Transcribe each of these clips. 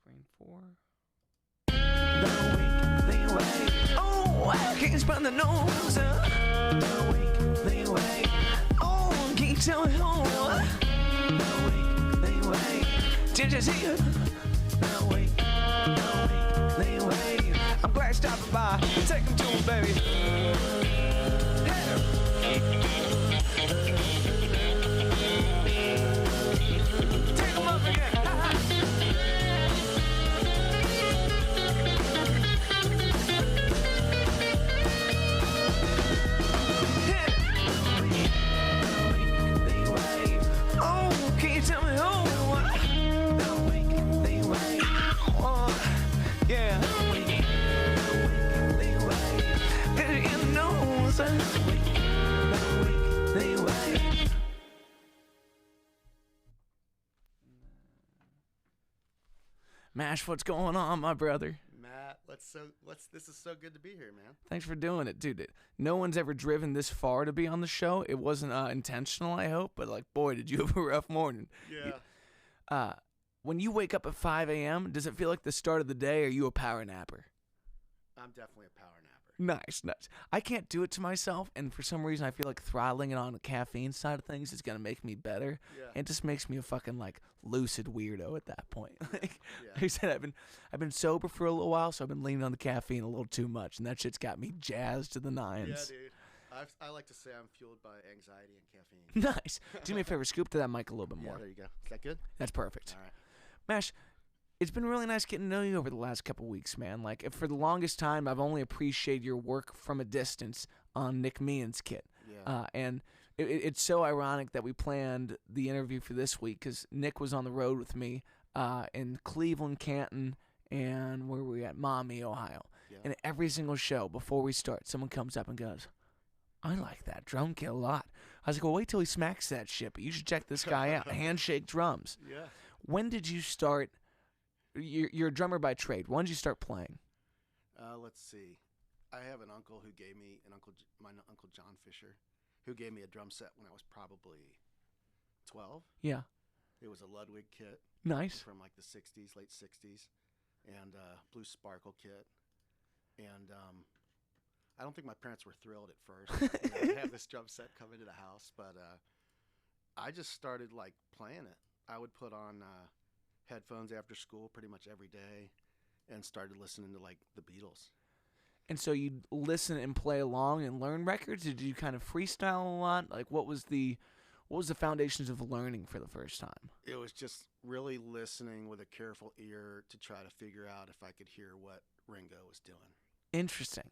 Screen 4. The weekly way. Oh, I can't spend the nose. The weekly way. Oh, can you tell me home? The weekly way. Did you see it? The weekly way. I'm glad you stopped by. Take him to him, baby. Hey. Take him up again. Mash, what's going on, my brother? Matt, this is so good to be here, man. Thanks for doing it, dude. No one's ever driven this far to be on the show. It wasn't intentional, I hope, but like, boy, did you have a rough morning. Yeah. When you wake up at 5 a.m., does it feel like the start of the day, or are you a power napper? I'm definitely a power napper. Nice. I can't do it to myself, and for some reason I feel like throttling it on the caffeine side of things is going to make me better. Yeah. It just makes me a fucking like lucid weirdo at that point. Like Yeah. I said, I've been sober for a little while, so I've been leaning on the caffeine a little too much, and that shit's got me jazzed to the nines. Yeah, dude. I like to say I'm fueled by anxiety and caffeine. Nice. Do me a favor, scoop to that mic a little bit more. Yeah, there you go. Is that good? That's perfect. All right. Mash, it's been really nice getting to know you over the last couple weeks, man. Like, for the longest time, I've only appreciated your work from a distance on Nick Meehan's kit. Yeah. And it's so ironic that we planned the interview for this week because Nick was on the road with me in Cleveland, Canton, and where were we at? Maumee, Ohio. Yeah. And every single show, before we start, someone comes up and goes, I like that drum kit a lot. I was like, well, wait till he smacks that shit, but you should check this guy out. Handshake drums. Yeah. When did you start? You're a drummer by trade. When did you start playing? Let's see. I have an uncle who gave me my uncle John Fisher, who gave me a drum set when I was probably 12. Yeah. It was a Ludwig kit Nice. from like the 60s, late 60s, and blue sparkle kit. And I don't think my parents were thrilled at first to have this drum set come into the house, but I just started like playing it. I would put on headphones after school pretty much every day and started listening to like the Beatles. And so you'd listen and play along and learn records? Did you kind of freestyle a lot? Like, what was the foundations of learning for the first time? It was just really listening with a careful ear to try to figure out if I could hear what Ringo was doing. Interesting.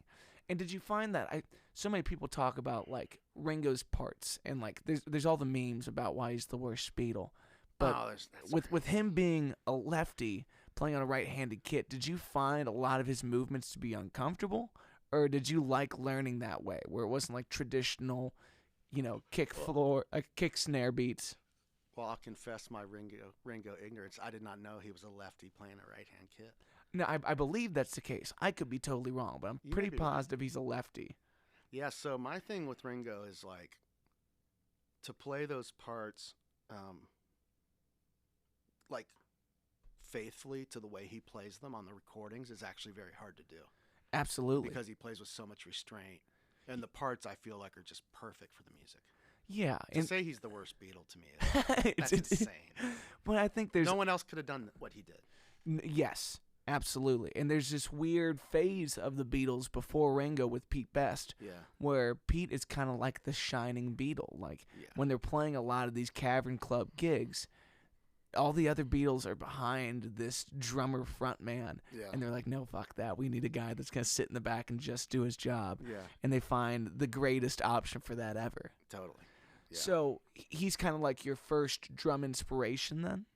And did you find that so many people talk about like Ringo's parts and like there's all the memes about why he's the worst Beatle. But with him being a lefty playing on a right-handed kit, did you find a lot of his movements to be uncomfortable, or did you like learning that way, where it wasn't like traditional, kick snare beats? Well, I'll confess my Ringo ignorance. I did not know he was a lefty playing a right-hand kit. No, I believe that's the case. I could be totally wrong, but I'm pretty positive he's a lefty. Yeah. So my thing with Ringo is like to play those parts. Like faithfully to the way he plays them on the recordings is actually very hard to do. Absolutely. Because he plays with so much restraint. And the parts I feel like are just perfect for the music. Yeah. To say he's the worst Beatle to me, that's insane. But I think there's... No one else could have done what he did. Yes, absolutely. And there's this weird phase of the Beatles before Ringo with Pete Best, where Pete is kind of like the shining Beatle. Like when they're playing a lot of these Cavern Club gigs, all the other Beatles are behind this drummer front man. Yeah. And they're like, no, fuck that. We need a guy that's going to sit in the back and just do his job. Yeah. And they find the greatest option for that ever. Totally. Yeah. So he's kind of like your first drum inspiration then?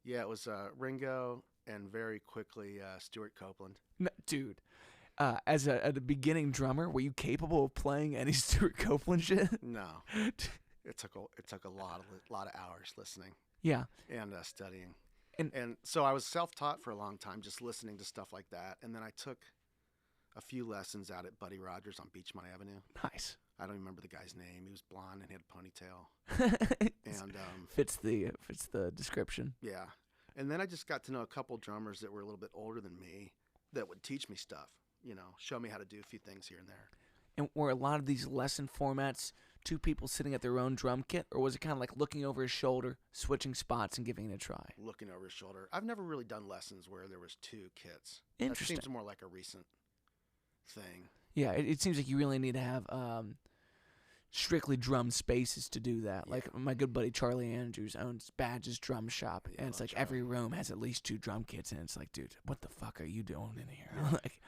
Yeah, it was Ringo and very quickly Stuart Copeland. No, dude, as a beginning drummer, were you capable of playing any Stuart Copeland shit? No. It took a lot of hours listening. Yeah. And studying. And so I was self-taught for a long time, just listening to stuff like that. And then I took a few lessons out at Buddy Rogers on Beachmont Avenue. Nice. I don't remember the guy's name. He was blonde and he had a ponytail. And fits the description. Yeah. And then I just got to know a couple drummers that were a little bit older than me that would teach me stuff, show me how to do a few things here and there. And were a lot of these lesson formats two people sitting at their own drum kit, or was it kind of like looking over his shoulder, switching spots, and giving it a try? Looking over his shoulder. I've never really done lessons where there was 2 kits. Interesting. That seems more like a recent thing. Yeah, it seems like you really need to have strictly drum spaces to do that. Yeah. Like my good buddy Charlie Andrews owns Badge's Drum Shop, and it's like Charlie. Every room has at least 2 drum kits, and it's like, dude, what the fuck are you doing in here? Yeah. Like,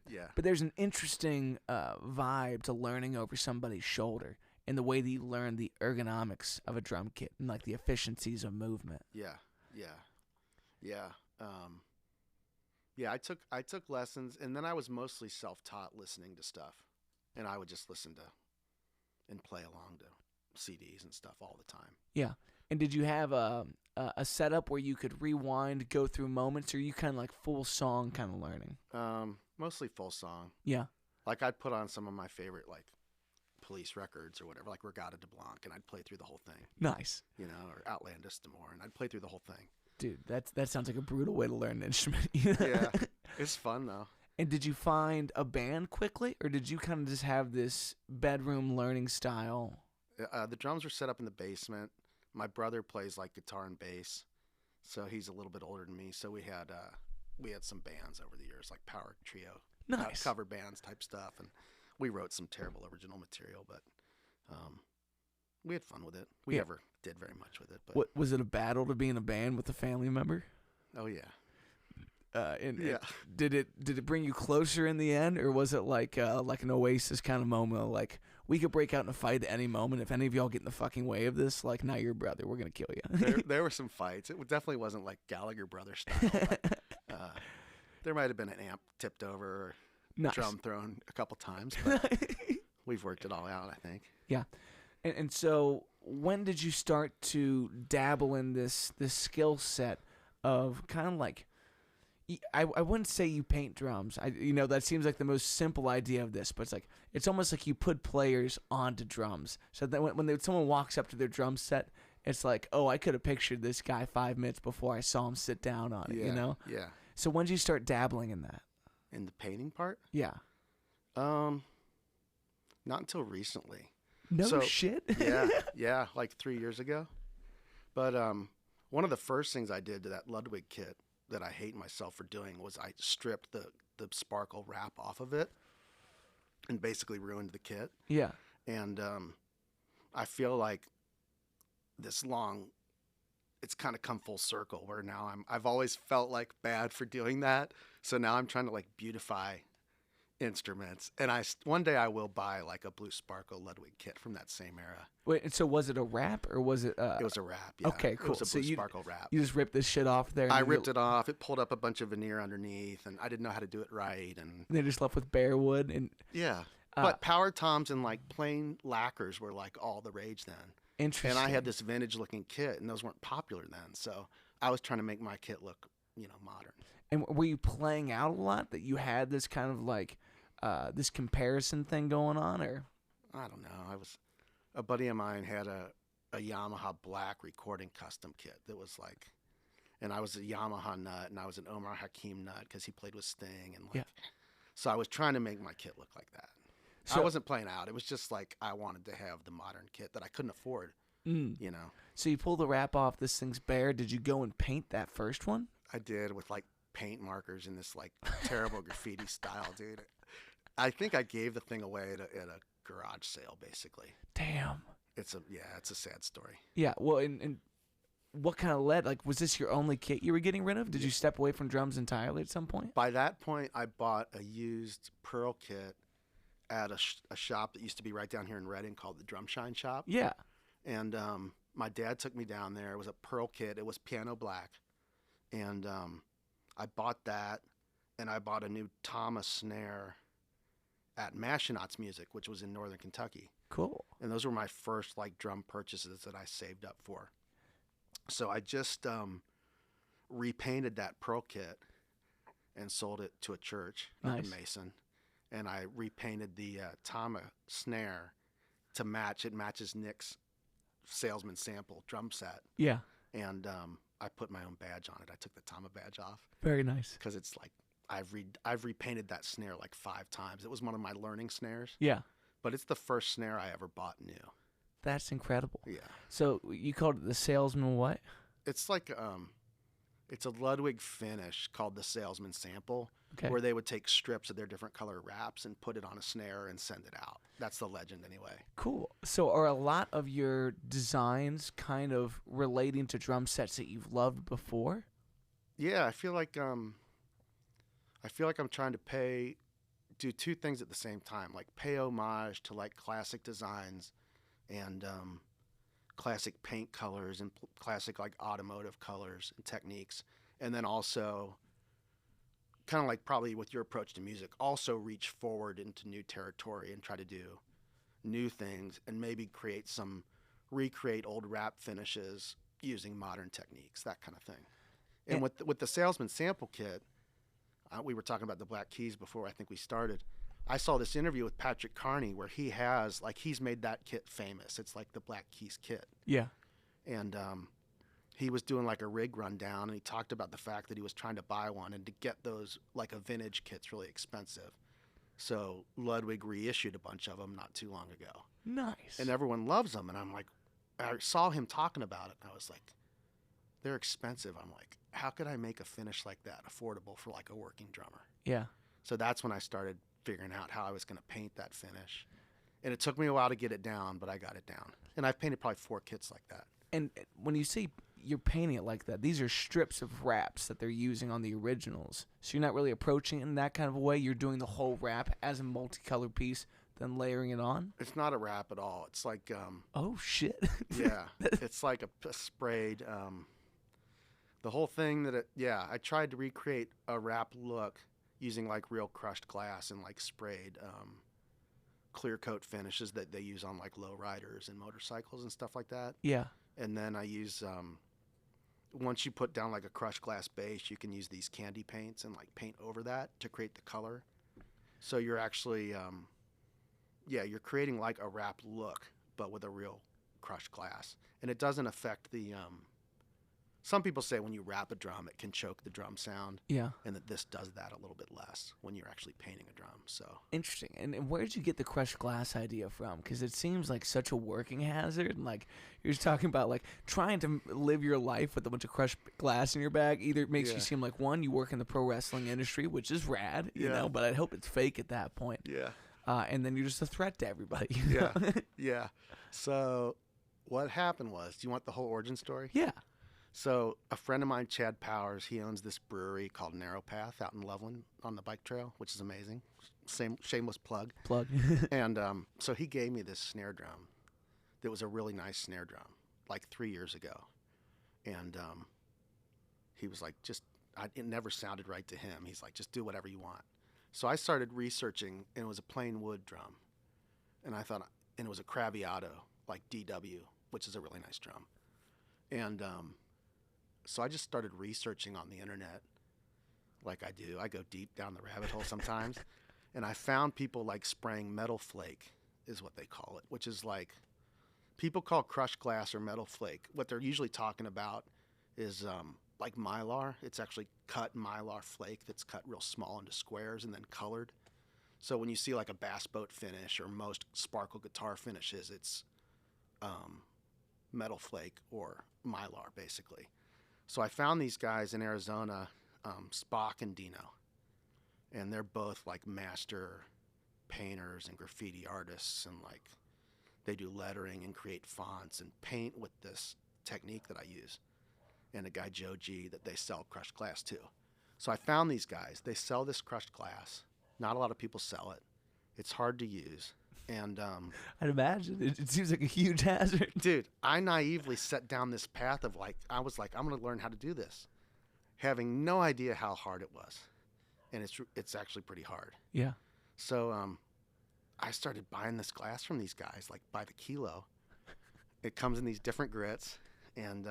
yeah. But there's an interesting vibe to learning over somebody's shoulder in the way that you learn the ergonomics of a drum kit and like the efficiencies of movement. Yeah. I took lessons, and then I was mostly self-taught listening to stuff, and I would just listen to and play along to CDs and stuff all the time. Yeah. And did you have a setup where you could rewind, go through moments, or you kind of like full song kind of learning? Mostly full song. Yeah. Like I'd put on some of my favorite like Police records or whatever, like Regatta de Blanc, and I'd play through the whole thing. Nice. Or Outlandis d'Amour, and I'd play through the whole thing. Dude, that sounds like a brutal way to learn an instrument. Yeah, it's fun though. And did you find a band quickly, or did you kind of just have this bedroom learning style? The drums were set up in the basement. My brother plays like guitar and bass, so he's a little bit older than me. So we had some bands over the years, like power trio, nice cover bands type stuff, and we wrote some terrible original material, but we had fun with it. We never did very much with it. But what was it, a battle to be in a band with a family member? Oh yeah. Did it bring you closer in the end, or was it like an Oasis kind of moment, like we could break out in a fight at any moment if any of y'all get in the fucking way of this? Like, now you're brother, we're gonna kill you. there were some fights. It definitely wasn't like Gallagher Brothers style. But, there might have been an amp tipped over, or nice. Drum thrown a couple times, but we've worked it all out, I think. Yeah, and so when did you start to dabble in this skill set of kind of like? I wouldn't say you paint drums. That seems like the most simple idea of this, but it's almost like you put players onto drums. So that when someone walks up to their drum set, it's like, oh, I could have pictured this guy 5 minutes before I saw him sit down on it. Yeah. So when did you start dabbling in that? In the painting part? Yeah. Not until recently. No shit. Yeah, like 3 years ago. But one of the first things I did to that Ludwig kit that I hate myself for doing was I stripped the sparkle wrap off of it and basically ruined the kit. Yeah. And I feel like it's kind of come full circle where now I've always felt like bad for doing that. So now I'm trying to like beautify instruments, and one day I will buy like a Blue Sparkle Ludwig kit from that same era. Wait, and so was it a wrap or was it? It was a wrap. Yeah. Okay, cool. It was a Blue Sparkle wrap. You just ripped this shit off there. I ripped it off. It pulled up a bunch of veneer underneath, and I didn't know how to do it right. And they just left with bare wood and. Yeah, but power toms and like plain lacquers were like all the rage then. Interesting. And I had this vintage looking kit, and those weren't popular then. So I was trying to make my kit look, modern. And were you playing out a lot that you had this kind of like this comparison thing going on, or? I don't know. A buddy of mine had a Yamaha black recording custom kit that was like, and I was a Yamaha nut, and I was an Omar Hakim nut because he played with Sting, and so I was trying to make my kit look like that. So, I wasn't playing out. It was just like I wanted to have the modern kit that I couldn't afford. So you pull the wrap off. This thing's bare. Did you go and paint that first one? I did, with like paint markers in this like terrible graffiti style, dude. I think I gave the thing away at a garage sale, basically. Damn. It's a sad story. Yeah. Well, and what kind of led? Like, was this your only kit you were getting rid of? Did you step away from drums entirely at some point? By that point, I bought a used Pearl kit at a shop that used to be right down here in Reading called the Drum Shine Shop. Yeah. And my dad took me down there. It was a Pearl kit. It was piano black. And I bought that, and I bought a new Thomas snare at Mash Music, which was in northern Kentucky. Cool. And those were my first like drum purchases that I saved up for. So I just repainted that Pearl kit and sold it to a church up in Mason. And I repainted the Tama snare to match. It matches Nick's Salesman Sample drum set. Yeah. And I put my own badge on it. I took the Tama badge off. Very nice. Because it's like I've repainted that snare like 5 times. It was one of my learning snares. Yeah. But it's the first snare I ever bought new. That's incredible. Yeah. So you called it the Salesman what? It's like it's a Ludwig finish called the Salesman Sample, okay. where they would take strips of their different color wraps and put it on a snare and send it out. That's the legend anyway. Cool. So are a lot of your designs kind of relating to drum sets that you've loved before? Yeah, I feel like I'm trying to do 2 things at the same time, like pay homage to like classic designs and classic paint colors and classic like automotive colors and techniques, and then also kind of like probably with your approach to music, also reach forward into new territory and try to do new things and maybe recreate old wrap finishes using modern techniques, that kind of thing. And with the Salesman Sample Kit, we were talking about the Black Keys before I think we started. I saw this interview with Patrick Carney where he's made that kit famous. It's like the Black Keys kit. Yeah. And he was doing like a rig rundown, and he talked about the fact that he was trying to buy one, and to get those, like a vintage kit's really expensive. So Ludwig reissued a bunch of them not too long ago. Nice. And everyone loves them. And I'm like, I saw him talking about it, and I was like, they're expensive. I'm like, how could I make a finish like that affordable for like a working drummer? Yeah. So that's when I started figuring out how I was going to paint that finish. And it took me a while to get it down, but I got it down. And I've painted probably 4 kits like that. And when you say you're painting it like that, these are strips of wraps that they're using on the originals. So you're not really approaching it in that kind of a way. You're doing the whole wrap as a multicolored piece, then layering it on? It's not a wrap at all. It's like... oh, shit. yeah. It's like a sprayed... the whole thing I tried to recreate a wrap look using like real crushed glass and like sprayed clear coat finishes that they use on like low riders and motorcycles and stuff like that. Yeah. And then I use once you put down like a crushed glass base, you can use these candy paints and like paint over that to create the color. So you're actually you're creating like a wrap look but with a real crushed glass, and it doesn't affect the some people say when you wrap a drum, it can choke the drum sound. Yeah. And that this does that a little bit less when you're actually painting a drum. So interesting. And where did you get the crushed glass idea from? Because it seems like such a working hazard. And like you're just talking about like trying to live your life with a bunch of crushed glass in your bag. Either it makes you seem like, one, you work in the pro wrestling industry, which is rad, you know, but I hope it's fake at that point. Yeah. And then you're just a threat to everybody. You know? Yeah. So what happened was, do you want the whole origin story? Yeah. So a friend of mine, Chad Powers, he owns this brewery called Narrow Path out in Loveland on the bike trail, which is amazing. Shameless plug. And so he gave me this snare drum that was a really nice snare drum like 3 years ago. And he was like, it never sounded right to him. He's like, just do whatever you want. So I started researching, and it was a plain wood drum. And I thought, and it was a Craviotto, like DW, which is a really nice drum. And so I just started researching on the internet like I do. I go deep down the rabbit hole sometimes. And I found people like spraying metal flake is what they call it, which is like, people call crushed glass or metal flake. What they're usually talking about is like Mylar. It's actually cut Mylar flake that's cut real small into squares and then colored. So when you see like a bass boat finish or most sparkle guitar finishes, it's metal flake or Mylar basically. So I found these guys in Arizona, Spock and Dino, and they're both like master painters and graffiti artists, and like they do lettering and create fonts and paint with this technique that I use, and a guy, Joe G, that they sell crushed glass to. So I found these guys. They sell this crushed glass. Not a lot of people sell it. It's hard to use. And I'd imagine it seems like a huge hazard. Dude, I naively set down this path of like, I was like, I'm going to learn how to do this, having no idea how hard it was. And it's actually pretty hard. Yeah. So I started buying this glass from these guys, like by the kilo. It comes in these different grits, and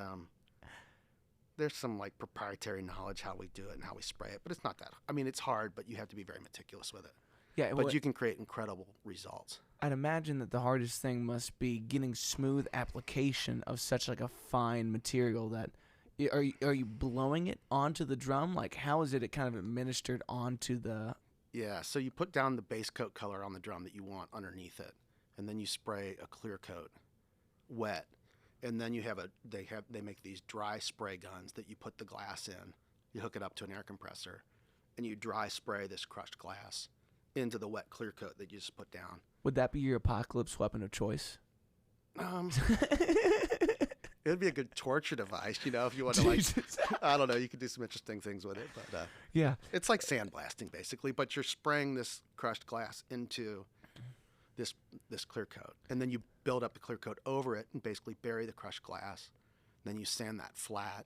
there's some like proprietary knowledge how we do it and how we spray it, but it's not that. I mean, it's hard, but you have to be very meticulous with it. Yeah, but you can create incredible results. I'd imagine that the hardest thing must be getting smooth application of such like a fine material that Are you blowing it onto the drum? Like, how is it kind of administered onto the? Yeah, so you put down the base coat color on the drum that you want underneath it, and then you spray a clear coat, wet, and then they make these dry spray guns that you put the glass in. You hook it up to an air compressor, and you dry spray this crushed glass into the wet clear coat that you just put down. Would that be your apocalypse weapon of choice? It would be a good torture device, if you want to, like, I don't know, you could do some interesting things with it, but yeah, it's like sandblasting basically, but you're spraying this crushed glass into this clear coat, and then you build up the clear coat over it and basically bury the crushed glass. Then you sand that flat,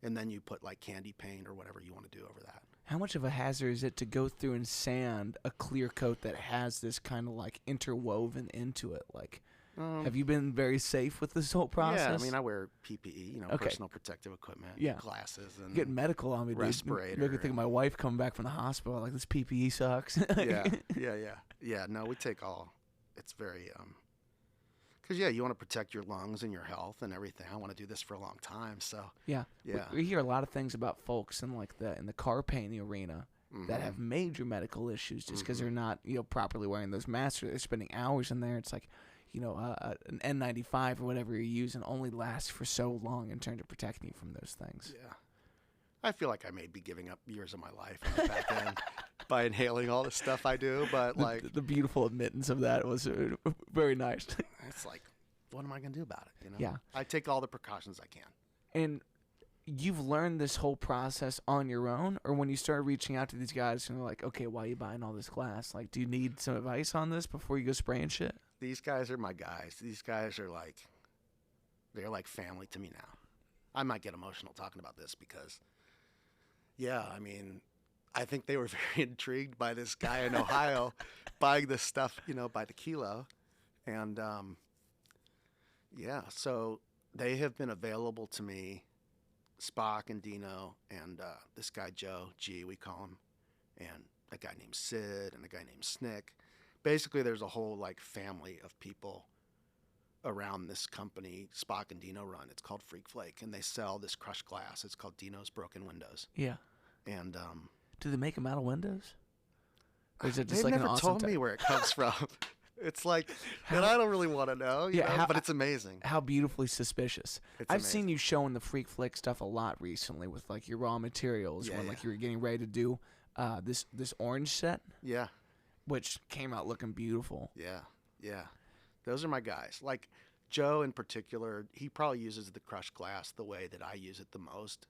and then you put like candy paint or whatever you want to do over that. How much of a hazard is it to go through and sand a clear coat that has this kind of like interwoven into it? Like, have you been very safe with this whole process? Yeah, I mean, I wear PPE, personal protective equiment, glasses, and getting medical on me, respirator. Make me think of my wife coming back from the hospital. Like, this PPE sucks. Yeah. No, we take all. It's very because you want to protect your lungs and your health and everything. I want to do this for a long time, so yeah. We hear a lot of things about folks in the car painting arena that have major medical issues just because they're not properly wearing those masks. Or they're spending hours in there. It's like, an N95 or whatever you're using only lasts for so long in terms of protecting you from those things. Yeah. I feel like I may be giving up years of my life on the back end by inhaling all the stuff I do, but the beautiful admittance of that was very nice. It's like, what am I going to do about it? Yeah. I take all the precautions I can. And you've learned this whole process on your own, or when you started reaching out to these guys and they're like, okay, why are you buying all this glass? Like, do you need some advice on this before you go spraying shit? These guys are my guys. These guys are they're like family to me now. I might get emotional talking about this because, I mean, I think they were very intrigued by this guy in Ohio buying this stuff, by the kilo. And, so they have been available to me, Spock and Dino, and this guy Joe, G, we call him, and a guy named Sid and a guy named Snick. Basically, there's a whole family of people around this company Spock and Dino run. It's called Freak Flake, and they sell this crushed glass. It's called Dino's Broken Windows. Yeah. And do they make them out of windows? Or is it just they've like never an told me where it comes from. It's like, and I don't really want to know, but it's amazing. How beautifully suspicious. I've seen you showing the Freak Flick stuff a lot recently with your raw materials when you were getting ready to do this orange set. Yeah. Which came out looking beautiful. Yeah. Those are my guys. Like Joe in particular, he probably uses the crushed glass the way that I use it the most.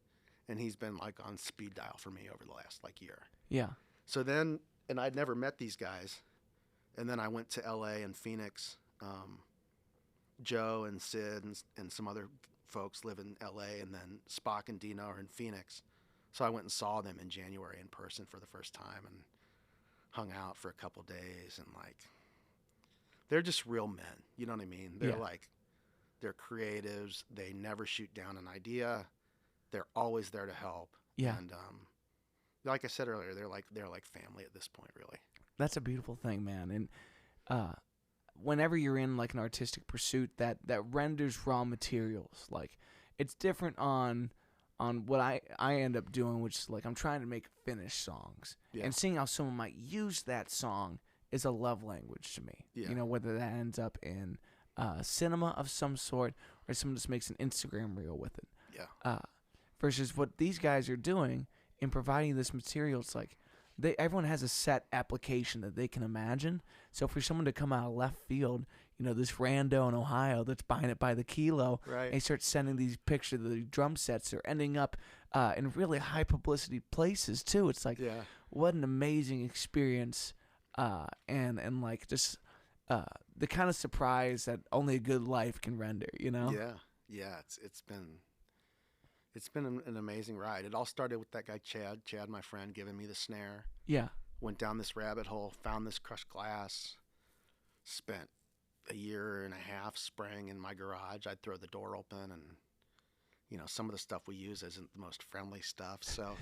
And he's been on speed dial for me over the last year. Yeah. So then, and I'd never met these guys. And then I went to LA and Phoenix. Joe and Sid and some other folks live in LA, and then Spock and Dino are in Phoenix. So I went and saw them in January in person for the first time and hung out for a couple days, and they're just real men. You know what I mean? They're they're creatives. They never shoot down an idea. They're always there to help. Yeah. And like I said earlier, they're like family at this point, really. That's a beautiful thing, man. And whenever you're in an artistic pursuit that renders raw materials, it's different on what I end up doing, which is I'm trying to make finished songs. Yeah. And seeing how someone might use that song is a love language to me. Yeah. Whether that ends up in cinema of some sort or someone just makes an Instagram reel with it. Yeah. Versus what these guys are doing in providing this material, it's everyone has a set application that they can imagine. So for someone to come out of left field, this rando in Ohio that's buying it by the kilo, right, and he starts sending these pictures of the drum sets, they're ending up in really high publicity places too. It's what an amazing experience, and just the kind of surprise that only a good life can render. Yeah. It's been an amazing ride. It all started with that guy Chad, my friend, giving me the snare. Yeah. Went down this rabbit hole, found this crushed glass, spent a year and a half spraying in my garage. I'd throw the door open, and some of the stuff we use isn't the most friendly stuff. So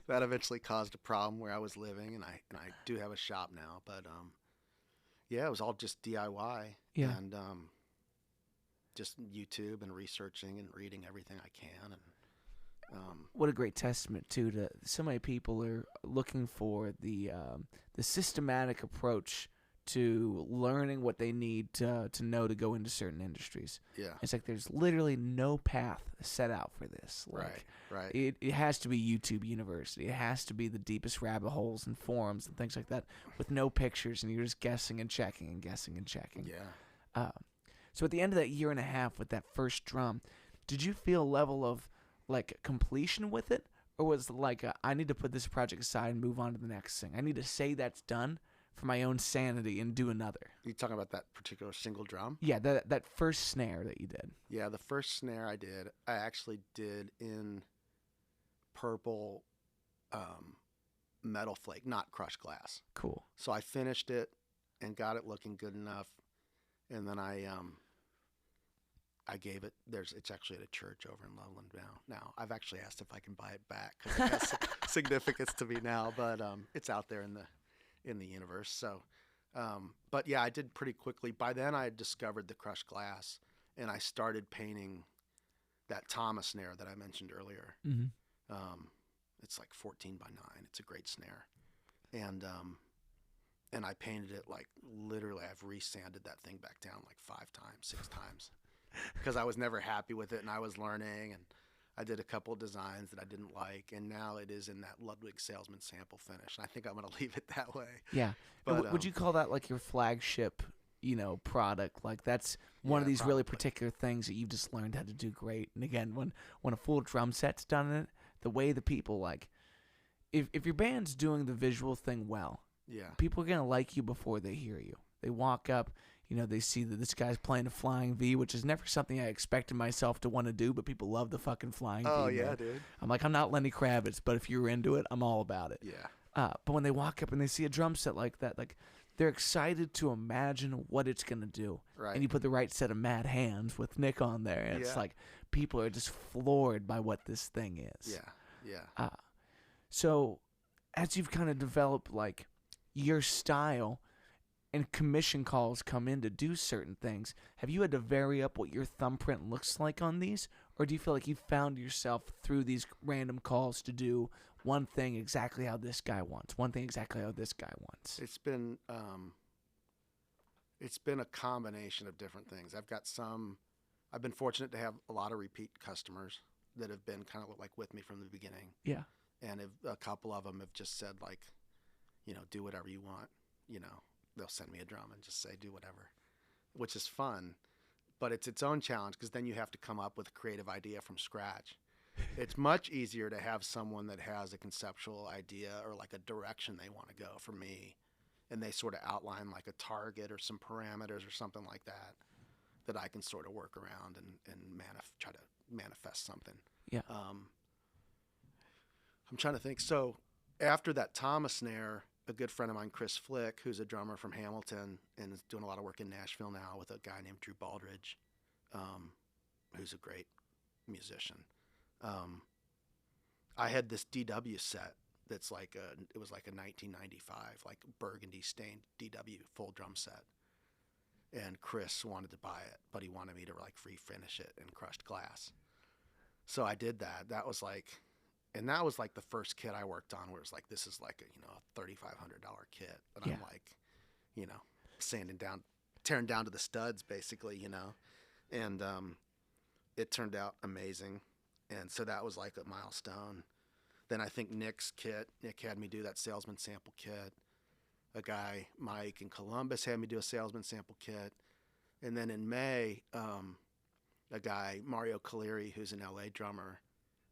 that eventually caused a problem where I was living, and I do have a shop now. But it was all just DIY. Yeah. And just YouTube and researching and reading everything I can. And What a great testament too to so many people are looking for the systematic approach to learning what they need to know to go into certain industries. Yeah. It's like there's literally no path set out for this. Like, right. It has to be YouTube University. It has to be the deepest rabbit holes and forums and things like that with no pictures, and you're just guessing and checking and guessing and checking. Yeah. So at the end of that year and a half with that first drum, did you feel a level of like completion with it? Or was it like, I need to put this project aside and move on to the next thing? I need to say that's done for my own sanity and do another. You talking about that particular single drum? Yeah, that first snare that you did. Yeah, the first snare I actually did in purple metal flake, not crushed glass. Cool. So I finished it and got it looking good enough, and then I gave it. It's actually at a church over in Loveland now. Now I've actually asked if I can buy it back because it has significance to me now, but it's out there in the universe. So, but yeah, I did pretty quickly. By then, I had discovered the crushed glass, and I started painting that Thomas snare that I mentioned earlier. Mm-hmm. It's like 14 by 9. It's a great snare, and I painted it like literally. I've resanded that thing back down like 5 times, 6 times, because I was never happy with it, and I was learning, and I did a couple of designs that I didn't like, and now it is in that Ludwig Salesman sample finish, and I think I'm going to leave it that way. Yeah. But would you call that like your flagship, product? Like that's one of these probably. really particular things that you've just learned how to do great. And again, when a full drum set's done in it, the way the people like, if your band's doing the visual thing well, yeah, people are going to like you before they hear you. They walk up, they see that this guy's playing a flying V, which is never something I expected myself to want to do, but people love the fucking flying V. Oh, yeah, man. dude. I'm like, I'm not Lenny Kravitz, but if you're into it, I'm all about it. Yeah. But when they walk up and they see a drum set like that, like they're excited to imagine what it's going to do. Right. And you put the right set of mad hands with Nick on there, and it's like people are just floored by what this thing is. Yeah. So as you've kind of developed like your style and commission calls come in to do certain things, have you had to vary up what your thumbprint looks like on these? Or do you feel like you found yourself through these random calls to do one thing exactly how this guy wants, one thing exactly how this guy wants? It's been a combination of different things. I've been fortunate to have a lot of repeat customers that have been kind of like with me from the beginning. Yeah. And a couple of them have just said like, do whatever you want. They'll send me a drum and just say, do whatever, which is fun, but it's its own challenge because then you have to come up with a creative idea from scratch. It's much easier to have someone that has a conceptual idea or like a direction they want to go for me, and they sort of outline like a target or some parameters or something like that I can sort of work around and try to manifest something. Yeah. I'm trying to think. So after that Thomas snare, a good friend of mine, Chris Flick, who's a drummer from Hamilton and is doing a lot of work in Nashville now with a guy named Drew Baldridge, who's a great musician. I had this DW set that's like it was like a 1995 like burgundy stained DW full drum set, and Chris wanted to buy it, but he wanted me to like refinish it in crushed glass. So I did that. That was like the first kit I worked on where it's like, this is like a $3,500 kit. And I'm like, tearing down to the studs basically, and it turned out amazing. And so that was like a milestone. Then I think Nick had me do that salesman sample kit. A guy, Mike in Columbus, had me do a salesman sample kit. And then in May, a guy, Mario Caleri, who's an LA drummer,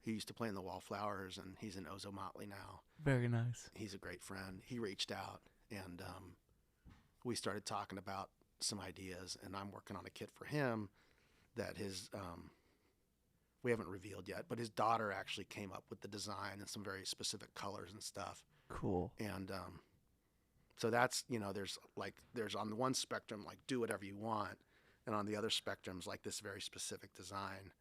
he used to play in the Wallflowers, and he's in Ozo Motley now. Very nice. He's a great friend. He reached out, and we started talking about some ideas, and I'm working on a kit for him that his we haven't revealed yet, but his daughter actually came up with the design and some very specific colors and stuff. Cool. And so that's, there's on the one spectrum, like do whatever you want, and on the other spectrums, like this very specific design.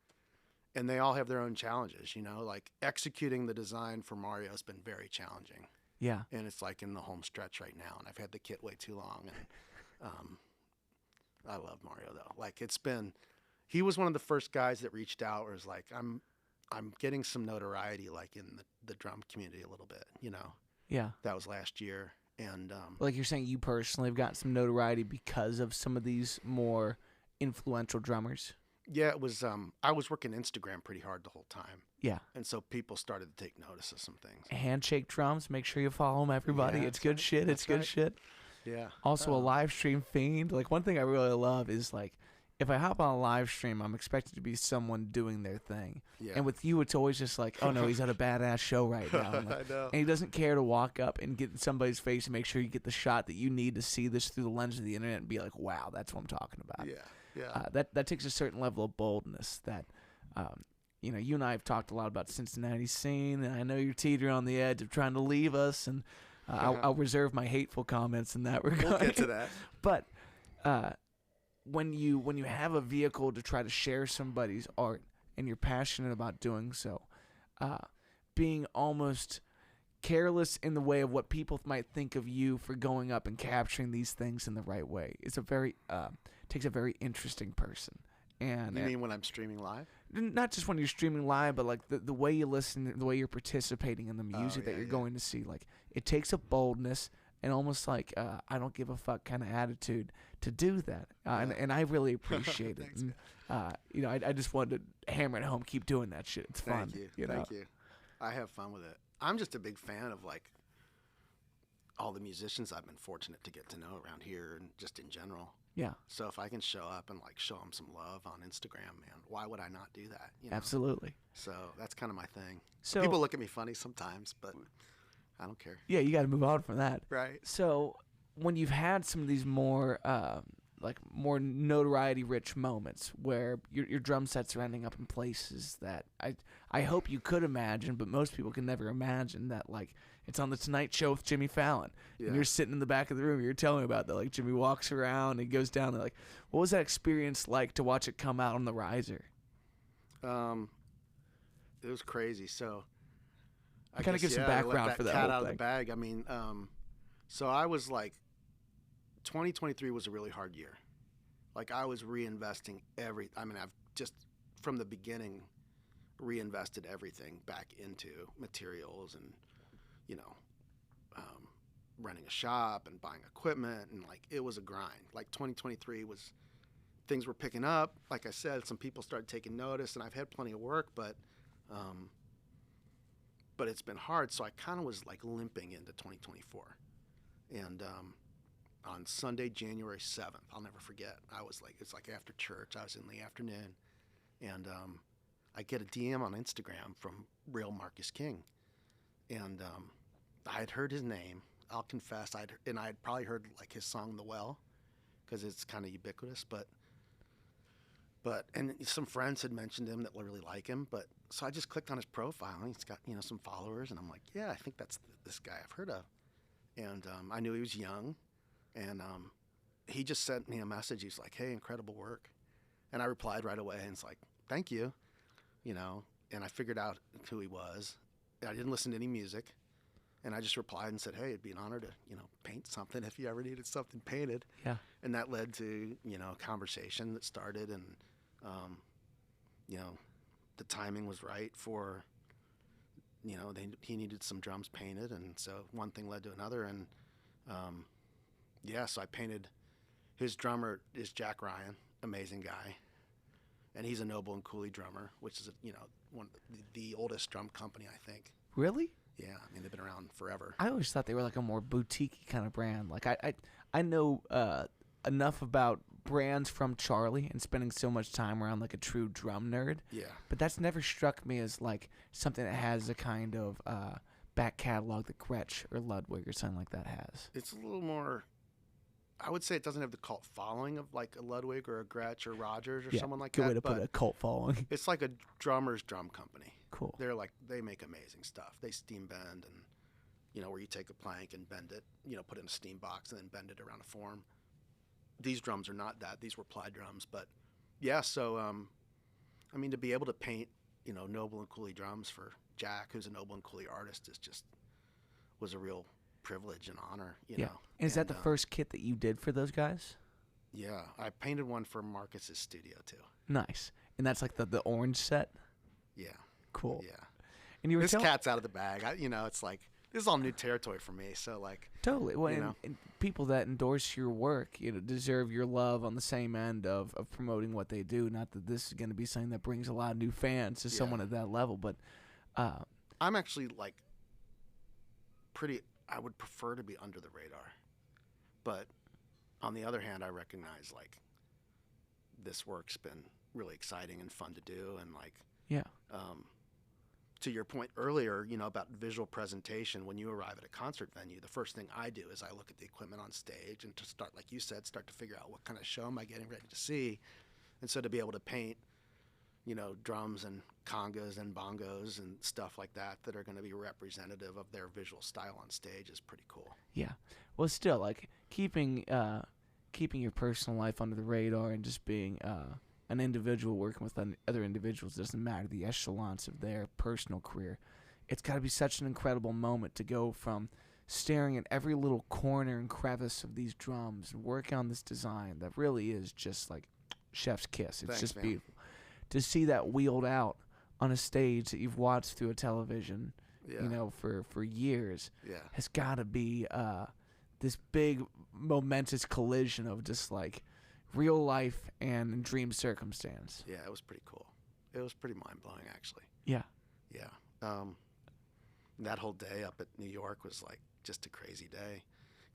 And they all have their own challenges, like executing the design for Mario has been very challenging. Yeah. And it's like in the home stretch right now, and I've had the kit way too long. And I love Mario though. Like he was one of the first guys that reached out where was like, I'm I'm getting some notoriety like in the drum community a little bit, you know. Yeah. That was last year. And like you're saying, you personally have gotten some notoriety because of some of these more influential drummers. Yeah, it was. I was working Instagram pretty hard the whole time. Yeah. And so people started to take notice of some things. Handshake drums. Make sure you follow them, everybody. Yeah, it's good right. shit. That's It's good right. shit. Yeah. Also, a live stream fiend. Like, one thing I really love is, like, if I hop on a live stream, I'm expected to be someone doing their thing. Yeah. And with you, it's always just like, oh, no, he's at a badass show right now. And, like, I know. and he doesn't care to walk up and get in somebody's face and make sure you get the shot that you need to see this through the lens of the internet and be like, wow, that's what I'm talking about. Yeah. Yeah. That takes a certain level of boldness that, you know, you and I have talked a lot about Cincinnati scene, and I know you're teetering on the edge of trying to leave us, and I'll reserve my hateful comments in that regard. We'll get to that. But when you have a vehicle to try to share somebody's art and you're passionate about doing so, being almost careless in the way of what people might think of you for going up and capturing these things in the right way is a very takes a very interesting person. And You mean when I'm streaming live? not just when you're streaming live, but like the way you listen, the way you're participating in the music that you're going to see. Like, it takes a boldness and almost like I don't give a fuck kind of attitude to do that, and I really appreciate it. Thanks, And, you know, I just wanted to hammer it home. Keep doing that shit. It's fun. Thank you. know? Thank you. I have fun with it. I'm just a big fan of like all the musicians I've been fortunate to get to know around here and just in general. Yeah. So if I can show up and like show them some love on Instagram, man, why would I not do that? You know? Absolutely. So that's kind of my thing. So People look at me funny sometimes, but I don't care. yeah, you got to move on from that. Right. So when you've had some of these more like more notoriety rich moments where your drum sets are ending up in places that I hope you could imagine, but most people can never imagine, that like it's on the Tonight Show with Jimmy Fallon. Yeah. And you're sitting in the back of the room, you're telling me about that, like Jimmy walks around and goes down there. Like, what was that experience like to watch it come out on the riser? It was crazy. So I Kind of give some background for that cat whole out thing. of the bag. I mean, so I was like, 2023 was a really hard year. Like, I was reinvesting I've just from the beginning reinvested everything back into materials and, you know, running a shop and buying equipment, and like it was a grind. Like 2023 was, things were picking up. Like I said, some people started taking notice, and I've had plenty of work, but it's been hard. So I kind of was like limping into 2024, and on Sunday, January 7th, I'll never forget. I was like, it's like after church. I was in the afternoon, and I get a DM on Instagram from Real Marcus King, and I had heard his name. I'll confess, I had probably heard like his song "The Well," because it's kind of ubiquitous. And some friends had mentioned him that really like him. But so I just clicked on his profile, and he's got some followers, and I'm like, yeah, I think that's this guy I've heard of. And I knew he was young. And he just sent me a message. He's like, hey, incredible work. And I replied right away, and it's like, thank you, and I figured out who he was. I didn't listen to any music, and I just replied and said, hey, it'd be an honor to, paint something if you ever needed something painted. Yeah. And that led to, a conversation that started, and, the timing was right for, he needed some drums painted, and so one thing led to another, and, so I painted. His drummer is Jack Ryan, amazing guy, and he's a Noble and Cooley drummer, which is one of the oldest drum company, I think. Really? Yeah, I mean they've been around forever. I always thought they were like a more boutique kind of brand. Like I know enough about brands from Charlie and spending so much time around like a true drum nerd. Yeah, but that's never struck me as like something that has a kind of back catalog that Gretsch or Ludwig or something like that has. It's a little more. I would say it doesn't have the cult following of like a Ludwig or a Gretsch or Rogers or someone like that. Good way to put it, a cult following. It's like a drummer's drum company. Cool. They make amazing stuff. They steam bend, and where you take a plank and bend it, put it in a steam box and then bend it around a form. These drums are not that. These were ply drums, but yeah. So I mean, to be able to paint Noble and Cooley drums for Jack, who's a Noble and Cooley artist, was a real privilege and honor. You know. And is that the first kit that you did for those guys? Yeah, I painted one for Marcus's studio too. Nice. And that's like the orange set? Yeah. Cool. Yeah. And you were this cat's out of the bag. It's like this is all new territory for me. So like totally. Well, and people that endorse your work, deserve your love on the same end of promoting what they do. Not that this is going to be something that brings a lot of new fans to someone at that level, but I'm actually like I would prefer to be under the radar, but on the other hand, I recognize like this work's been really exciting and fun to do, and like to your point earlier, about visual presentation. When you arrive at a concert venue, the first thing I do is I look at the equipment on stage and to start, like you said, start to figure out what kind of show am I getting ready to see, and so to be able to paint drums and congas and bongos and stuff like that are going to be representative of their visual style on stage is pretty cool. Yeah. Well, still, like, keeping your personal life under the radar and just being an individual working with other individuals doesn't matter the echelons of their personal career. It's got to be such an incredible moment to go from staring at every little corner and crevice of these drums and working on this design that really is just like chef's kiss. It's just beautiful. To see that wheeled out on a stage that you've watched through a television, for years, has got to be this big momentous collision of just like real life and dream circumstance. Yeah, it was pretty cool. It was pretty mind-blowing, actually. Yeah. Yeah. That whole day up at New York was like just a crazy day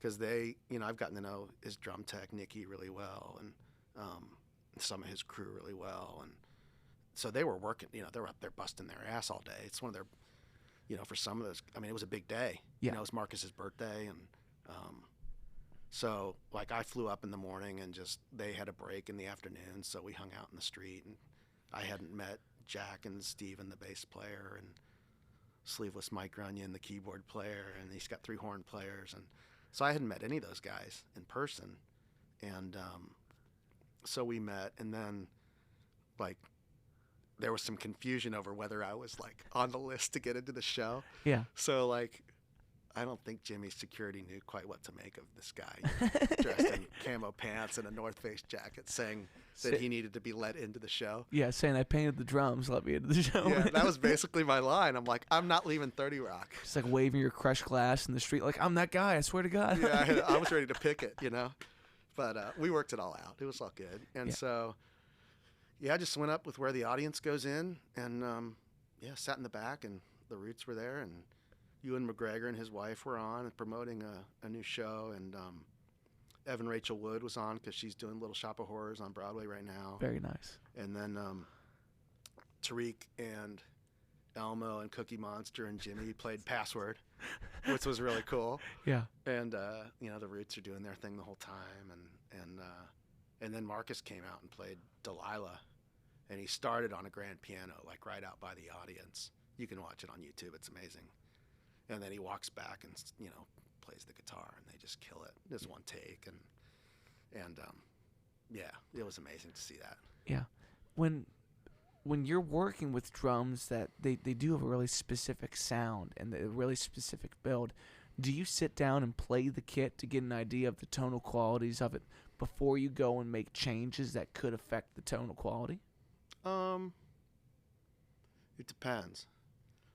because I've gotten to know his drum tech, Nicky, really well, and some of his crew really well, and so they were working, they were up there busting their ass all day. It's one of their, for some of those, I mean, it was a big day. Yeah. It was Marcus's birthday. And so, like, I flew up in the morning and they had a break in the afternoon. So we hung out in the street. And I hadn't met Jack and Steven, the bass player, and Sleeveless Mike Runyon, the keyboard player. And he's got 3 horn players. And so I hadn't met any of those guys in person. And so we met. And then, like, there was some confusion over whether I was like on the list to get into the show. Yeah. So like, I don't think Jimmy's security knew quite what to make of this guy dressed in camo pants and a North Face jacket, saying that he needed to be let into the show. Yeah, saying I painted the drums, let me into the show. Yeah, that was basically my line. I'm like, I'm not leaving 30 Rock. Just like waving your crushed glass in the street, like I'm that guy. I swear to God. Yeah, I was ready to pick it, but we worked it all out. It was all good, and so. Yeah, I just went up with where the audience goes in, and sat in the back, and the Roots were there, and Ewan McGregor and his wife were on and promoting a new show, and Evan Rachel Wood was on because she's doing Little Shop of Horrors on Broadway right now. Very nice. And then Tariq and Elmo and Cookie Monster and Jimmy played Password, which was really cool. Yeah. And the Roots are doing their thing the whole time, and then Marcus came out and played Delilah. And he started on a grand piano, like right out by the audience. You can watch it on YouTube. It's amazing. And then he walks back and, plays the guitar, and they just kill it. Just one take. And it was amazing to see that. Yeah. When you're working with drums that they do have a really specific sound and a really specific build, do you sit down and play the kit to get an idea of the tonal qualities of it before you go and make changes that could affect the tonal quality? It depends.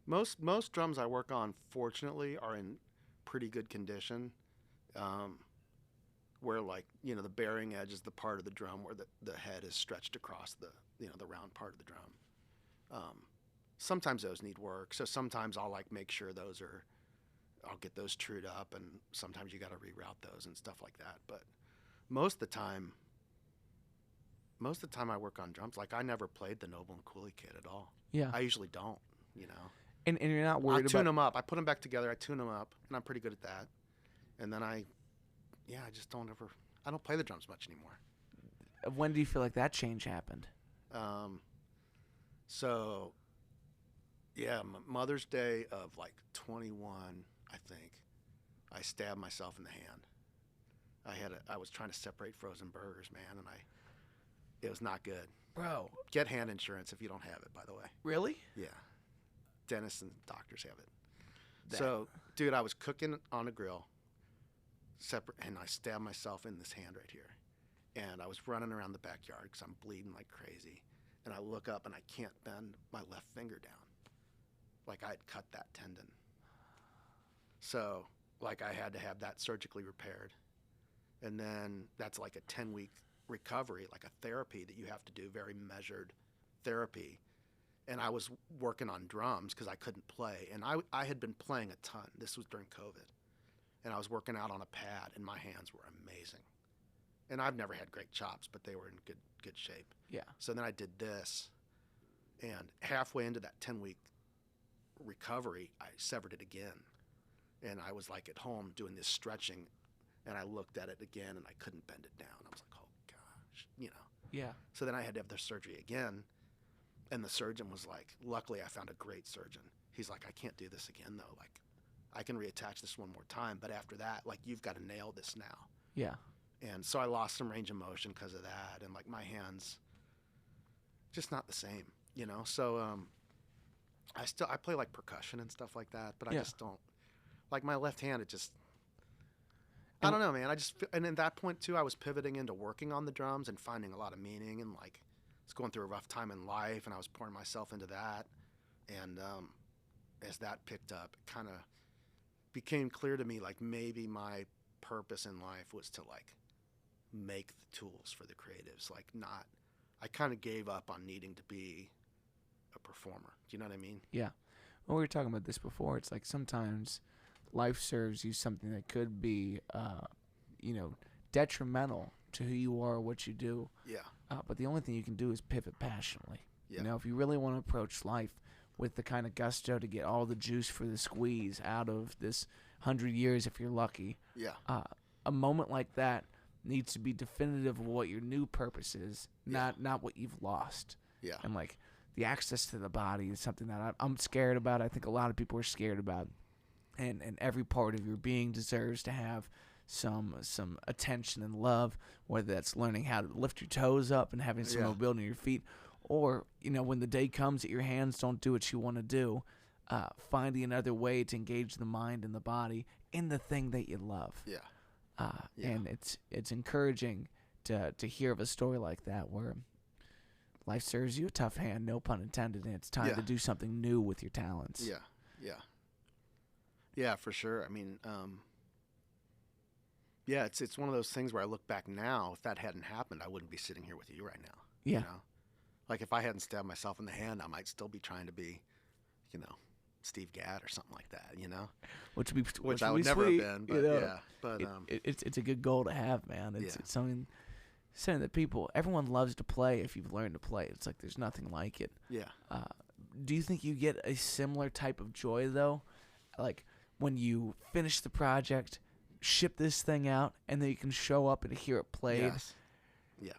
Most drums I work on, fortunately, are in pretty good condition. Where like the bearing edge is the part of the drum where the head is stretched across the the round part of the drum. Sometimes those need work, so sometimes I'll like make sure I'll get those trued up, and sometimes you got to reroute those and stuff like that. But most of the time I work on drums. Like I never played the Noble and Cooley kit at all. Yeah. I usually don't, And you're not worried about... I tune them up. I put them back together. I tune them up, and I'm pretty good at that. And then I just don't I don't play the drums much anymore. When do you feel like that change happened? So, Mother's Day of like 21, I think, I stabbed myself in the hand. I was trying to separate frozen burgers, man, and it was not good. Bro. Get hand insurance if you don't have it, by the way. Really? Yeah. Dentists and doctors have it. So, dude, I was cooking on a grill, and I stabbed myself in this hand right here. And I was running around the backyard because I'm bleeding like crazy. And I look up, and I can't bend my left finger down. like I had cut that tendon. So like I had to have that surgically repaired. And then that's like a 10-week recovery, like a therapy that you have to do, very measured therapy. And I was working on drums because I couldn't play. And I had been playing a ton. This was during COVID. And I was working out on a pad, and my hands were amazing. And I've never had great chops, but they were in good shape. Yeah. So then I did this, and halfway into that 10-week recovery, I severed it again. And I was like at home doing this stretching, and I looked at it again, and I couldn't bend it down. I was like, oh, gosh, you know. Yeah. So then I had to have the surgery again. And the surgeon was like, luckily I found a great surgeon. He's like, I can't do this again, though. Like, I can reattach this one more time. But after that, like, you've got to nail this now. Yeah. And so I lost some range of motion because of that. And, like, my hands, just not the same, you know? So I play, like, percussion and stuff like that. But I just don't. Like, my left hand, it just, I don't know, man. And at that point, too, I was pivoting into working on the drums and finding a lot of meaning and, like, I was going through a rough time in life, and I was pouring myself into that. And as that picked up, it kind of became clear to me, like, maybe my purpose in life was to, like, make the tools for the creatives. Like, not, I kind of gave up on needing to be a performer. Do you know what I mean? Yeah. Well, we were talking about this before. It's like sometimes life serves you something that could be, detrimental to who you are, what you do. Yeah. But the only thing you can do is pivot passionately. Yeah. You know, if you really want to approach life with the kind of gusto to get all the juice for the squeeze out of this 100 years, if you're lucky. Yeah. A moment like that needs to be definitive of what your new purpose is, not what you've lost. Yeah. And like the access to the body is something that I'm scared about. I think a lot of people are scared about, and every part of your being deserves to have some attention and love, whether that's learning how to lift your toes up and having some mobility in your feet, or, you know, when the day comes that your hands don't do what you want to do, finding another way to engage the mind and the body in the thing that you love. Yeah. And it's encouraging to hear of a story like that where life serves you a tough hand, no pun intended, and it's time to do something new with your talents. Yeah. Yeah. Yeah, for sure. I mean, yeah, it's one of those things where I look back now, if that hadn't happened, I wouldn't be sitting here with you right now. Yeah. You know? Like, if I hadn't stabbed myself in the hand, I might still be trying to be, you know, Steve Gadd or something like that, you know? Which I would never have been, but you know, yeah. But it's a good goal to have, man. It's something that everyone loves to play if you've learned to play. It's like there's nothing like it. Yeah. Do you think you get a similar type of joy, though? Like, when you finish the project, ship this thing out, and then you can show up and hear it played. Yes. Yeah.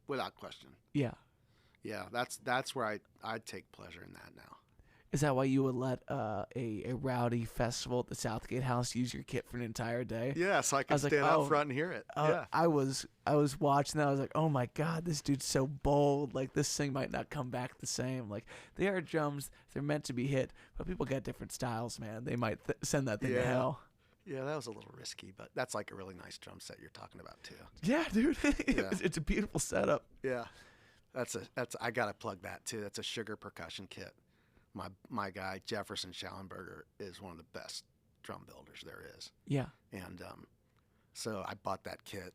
Without question. Yeah. Yeah. That's where I take pleasure in that now. Is that why you would let a rowdy festival at the Southgate House use your kit for an entire day? Yeah, so I could stand out front and hear it. Yeah. I was watching that. I was like, oh my God, this dude's so bold. Like, this thing might not come back the same. Like, they are drums. They're meant to be hit, but people got different styles, man. They might send that thing to hell. Yeah, that was a little risky, but that's like a really nice drum set you're talking about too. Yeah, dude. It's a beautiful setup. Yeah. That's I gotta plug that too. That's a Sugar percussion kit. My guy Jefferson Schallenberger is one of the best drum builders there is. Yeah. And so I bought that kit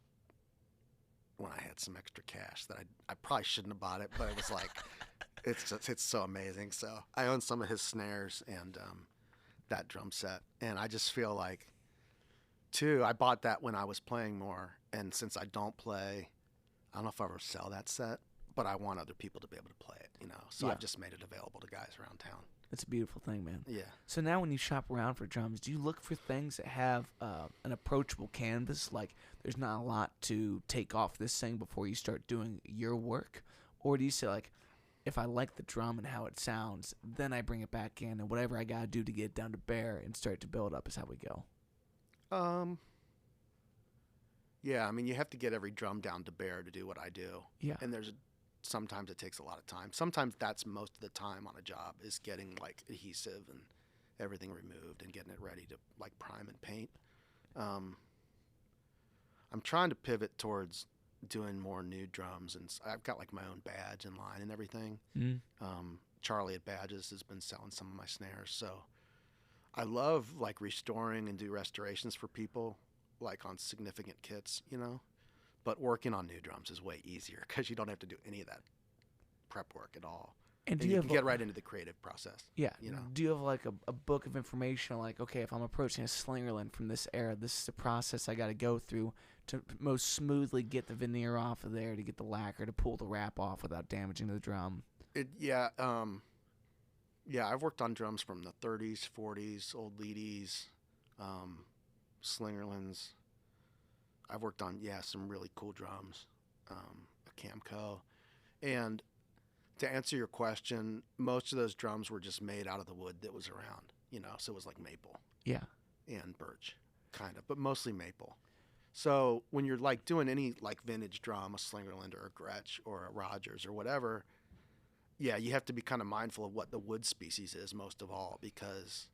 when I had some extra cash that I probably shouldn't have bought it, but it was like it's so amazing. So I own some of his snares and that drum set, and I just feel like too, I bought that when I was playing more, and since I don't play, I don't know if I ever sell that set, but I want other people to be able to play it, you know. So I've just made it available to guys around town. That's a beautiful thing, man. Yeah. So now when you shop around for drums, do you look for things that have an approachable canvas? Like, there's not a lot to take off this thing before you start doing your work? Or do you say, like, if I like the drum and how it sounds, then I bring it back in, and whatever I got to do to get it down to bare and start to build up is how we go? Yeah, I mean, you have to get every drum down to bare to do what I do. Yeah. And sometimes it takes a lot of time. Sometimes that's most of the time on a job is getting like adhesive and everything removed and getting it ready to like prime and paint. I'm trying to pivot towards doing more new drums, and I've got like my own badge and line and everything Charlie at Badges has been selling some of my snares. So I love like restoring and do restorations for people, like on significant kits, you know. But working on new drums is way easier because you don't have to do any of that prep work at all. And you can get right into the creative process. Yeah. You know. Do you have like a book of information, like, okay, if I'm approaching a Slingerland from this era, this is the process I got to go through to most smoothly get the veneer off of there, to get the lacquer, to pull the wrap off without damaging the drum? Yeah, I've worked on drums from the 30s, 40s, old Leedies, Slingerlands. I've worked on, some really cool drums, a Camco. And to answer your question, most of those drums were just made out of the wood that was around, you know, so it was like maple. Yeah. And birch, kind of, but mostly maple. So when you're like doing any like vintage drum, a Slingerland or a Gretsch or a Rogers or whatever, yeah, you have to be kind of mindful of what the wood species is most of all, because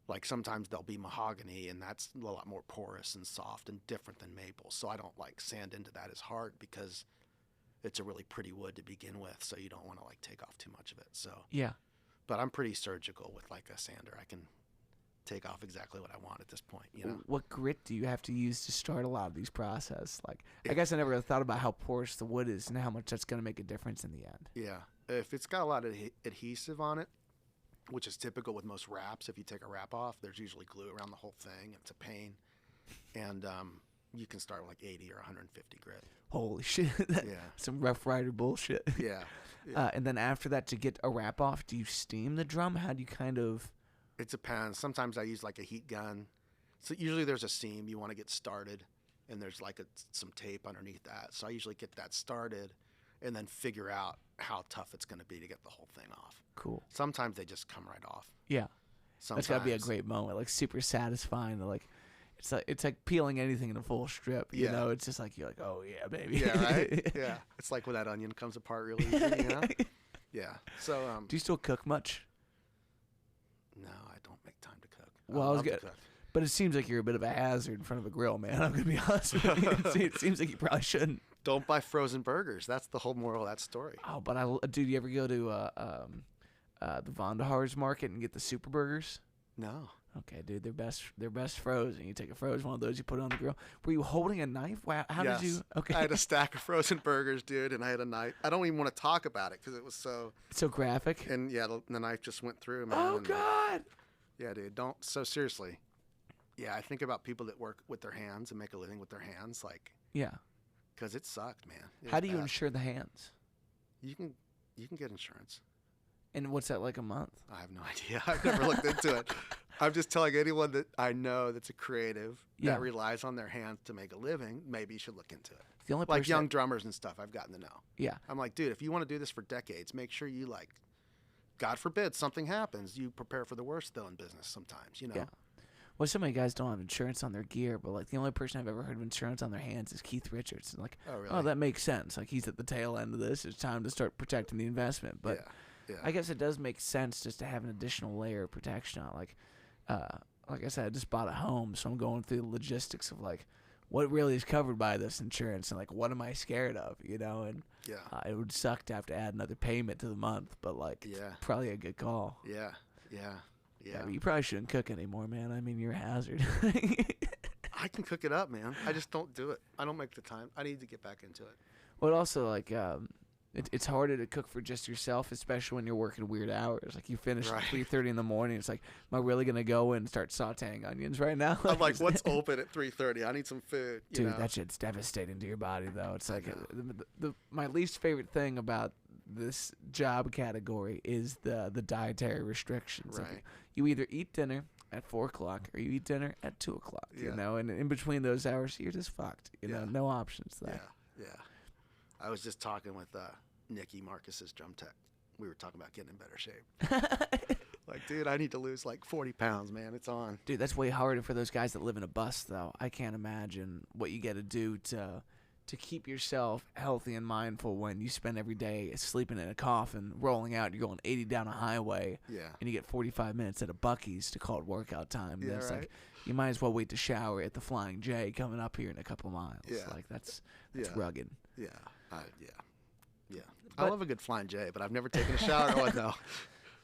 like sometimes they'll be mahogany and that's a lot more porous and soft and different than maple. So I don't like sand into that as hard because it's a really pretty wood to begin with, so you don't want to like take off too much of it. So yeah, but I'm pretty surgical with like a sander. I can take off exactly what I want at this point, you know. What grit do you have to use to start a lot of these processes? Like, I guess I never really thought about how porous the wood is and how much that's going to make a difference in the end. Yeah, if it's got a lot of adhesive on it, which is typical with most wraps, if you take a wrap off, there's usually glue around the whole thing. It's a pain, and you can start with like 80 or 150 grit. Holy shit. Some Rough Rider bullshit. Yeah. And then after that, to get a wrap off, do you steam the drum? How do you kind of... It depends. Sometimes I use like a heat gun. So usually there's a seam you want to get started, and there's like some tape underneath that. So I usually get that started and then figure out how tough it's going to be to get the whole thing off. Cool. Sometimes they just come right off. Yeah. Sometimes. That's got to be a great moment, like super satisfying. Like it's like peeling anything in a full strip, you know? It's just like, you're like, oh yeah, baby. Yeah, right? Yeah. It's like when that onion comes apart really easy, you know? Yeah. So do you still cook much? No, I don't make time to cook. Well, I was good. But it seems like you're a bit of a hazard in front of a grill, man. I'm going to be honest with you. It seems like you probably shouldn't. Don't buy frozen burgers. That's the whole moral of that story. Oh, but dude, you ever go to the Vonderhaar's market and get the super burgers? No. Okay, dude, they're best frozen. You take a frozen one of those, you put it on the grill. Were you holding a knife? Wow, how did you? Okay, I had a stack of frozen burgers, dude, and I had a knife. I don't even want to talk about it because it was so graphic. And yeah, the knife just went through, man. Oh God. Yeah, dude, don't. So seriously, yeah, I think about people that work with their hands and make a living with their hands, like. Yeah. Because it sucked, man. How do you insure the hands? You can get insurance. And what's that like a month? I have no idea. I've never looked into it. I'm just telling anyone that I know that's a creative that relies on their hands to make a living, maybe you should look into it. The only like young drummers and stuff I've gotten to know. Yeah. I'm like, dude, if you want to do this for decades, make sure you like, God forbid something happens. You prepare for the worst though in business sometimes, you know? Yeah. Well, so many guys don't have insurance on their gear, but like the only person I've ever heard of insurance on their hands is Keith Richards. And like, oh, really? Oh, that makes sense. Like he's at the tail end of this. It's time to start protecting the investment. But yeah. I guess it does make sense just to have an additional layer of protection on. Like I said, I just bought a home, so I'm going through the logistics of like what really is covered by this insurance and like what am I scared of, you know? And it would suck to have to add another payment to the month, but like probably a good call. Yeah. But you probably shouldn't cook anymore, man. I mean, you're a hazard. I can cook it up, man. I just don't do it. I don't make the time. I need to get back into it. Well, also, like, it's harder to cook for just yourself, especially when you're working weird hours. Like, you finish at 3:30 in the morning. It's like, am I really going to go in and start sauteing onions right now? I'm like, what's open at 3:30? I need some food. Dude, that shit's devastating to your body, though. It's like, my least favorite thing about this job category is the dietary restrictions. Right. Like, you either eat dinner at 4 o'clock or you eat dinner at 2 o'clock, you know, and in between those hours, you're just fucked, you know, no options there. Yeah. I was just talking with Nikki Marcus's drum tech. We were talking about getting in better shape. Like, dude, I need to lose like 40 pounds, man. It's on. Dude, that's way harder for those guys that live in a bus, though. I can't imagine what you got to do to keep yourself healthy and mindful when you spend every day sleeping in a coffin, rolling out, you're going 80 down a highway, and you get 45 minutes at a Buc-ee's to call it workout time. Yeah, it's right? like, you might as well wait to shower at the Flying J coming up here in a couple miles. Yeah. Like, that's rugged. Yeah. I love a good Flying J, but I've never taken a shower. Oh, no.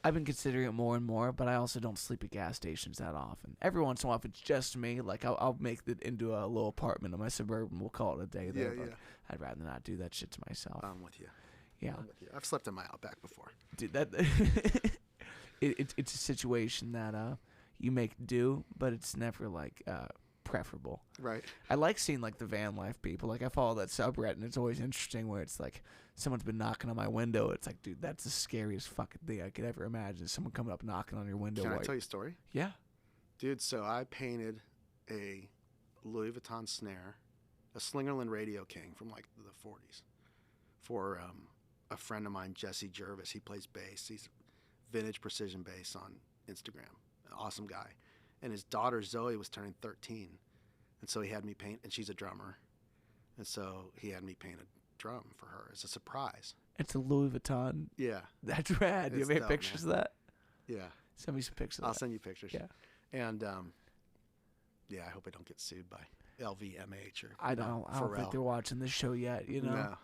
I've been considering it more and more, but I also don't sleep at gas stations that often. Every once in a while, if it's just me, like I'll make it into a little apartment in my Suburban. We'll call it a day there. Yeah. I'd rather not do that shit to myself. I'm with you. Yeah. I'm with you. I've slept in my Outback before. Dude, that it's a situation that you make do, but it's never like preferable. Right. I like seeing like the van life people. Like I follow that subreddit, and it's always interesting where it's like someone's been knocking on my window. It's like, dude, that's the scariest fucking thing I could ever imagine. Someone coming up knocking on your window. Can I tell you a story? Yeah. Dude, so I painted a Louis Vuitton snare, a Slingerland Radio King from like the 40s, for a friend of mine, Jesse Jervis. He plays bass. He's vintage precision bass on Instagram. An awesome guy. And his daughter Zoe was turning 13, and so he had me paint. And she's a drummer, and so he had me paint a drum for her as a surprise. It's a Louis Vuitton. Yeah. That's rad. Do you have any pictures of that? Yeah. Send me some pictures of I'll that. send you pictures. Yeah. And, yeah, I hope I don't get sued by LVMH or I don't Pharrell. think they're watching this show yet, you know? No.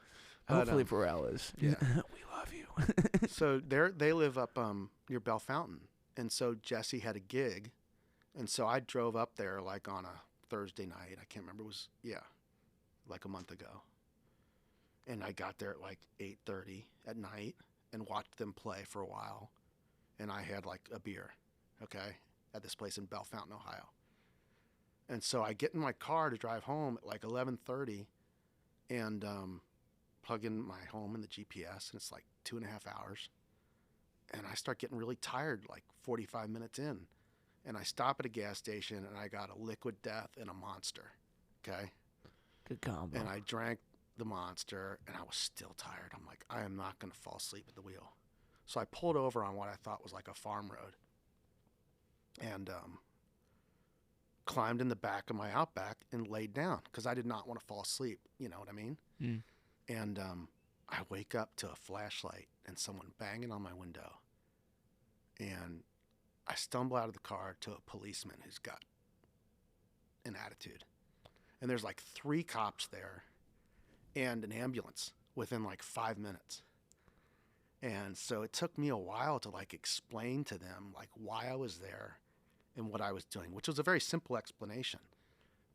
Hopefully Pharrell is. Yeah. We love you. So they live up near Bell Fountain. And so Jesse had a gig. And so I drove up there like on a Thursday night. I can't remember. It was, like a month ago. And I got there at like 8:30 at night and watched them play for a while. And I had like a beer, okay, at this place in Bell Fountain, Ohio. And so I get in my car to drive home at like 11:30 and plug in my home in the GPS, and it's like 2.5 hours. And I start getting really tired like 45 minutes in. And I stop at a gas station, and I got a Liquid Death and a Monster, okay? Good combo. And I drank the Monster, and I was still tired. I'm like, I am not going to fall asleep at the wheel. So I pulled over on what I thought was like a farm road and climbed in the back of my Outback and laid down because I did not want to fall asleep. You know what I mean? Mm. And I wake up to a flashlight and someone banging on my window. And I stumble out of the car to a policeman who's got an attitude. And there's like 3 cops there and an ambulance within like 5 minutes. And so it took me a while to like explain to them like why I was there and what I was doing, which was a very simple explanation.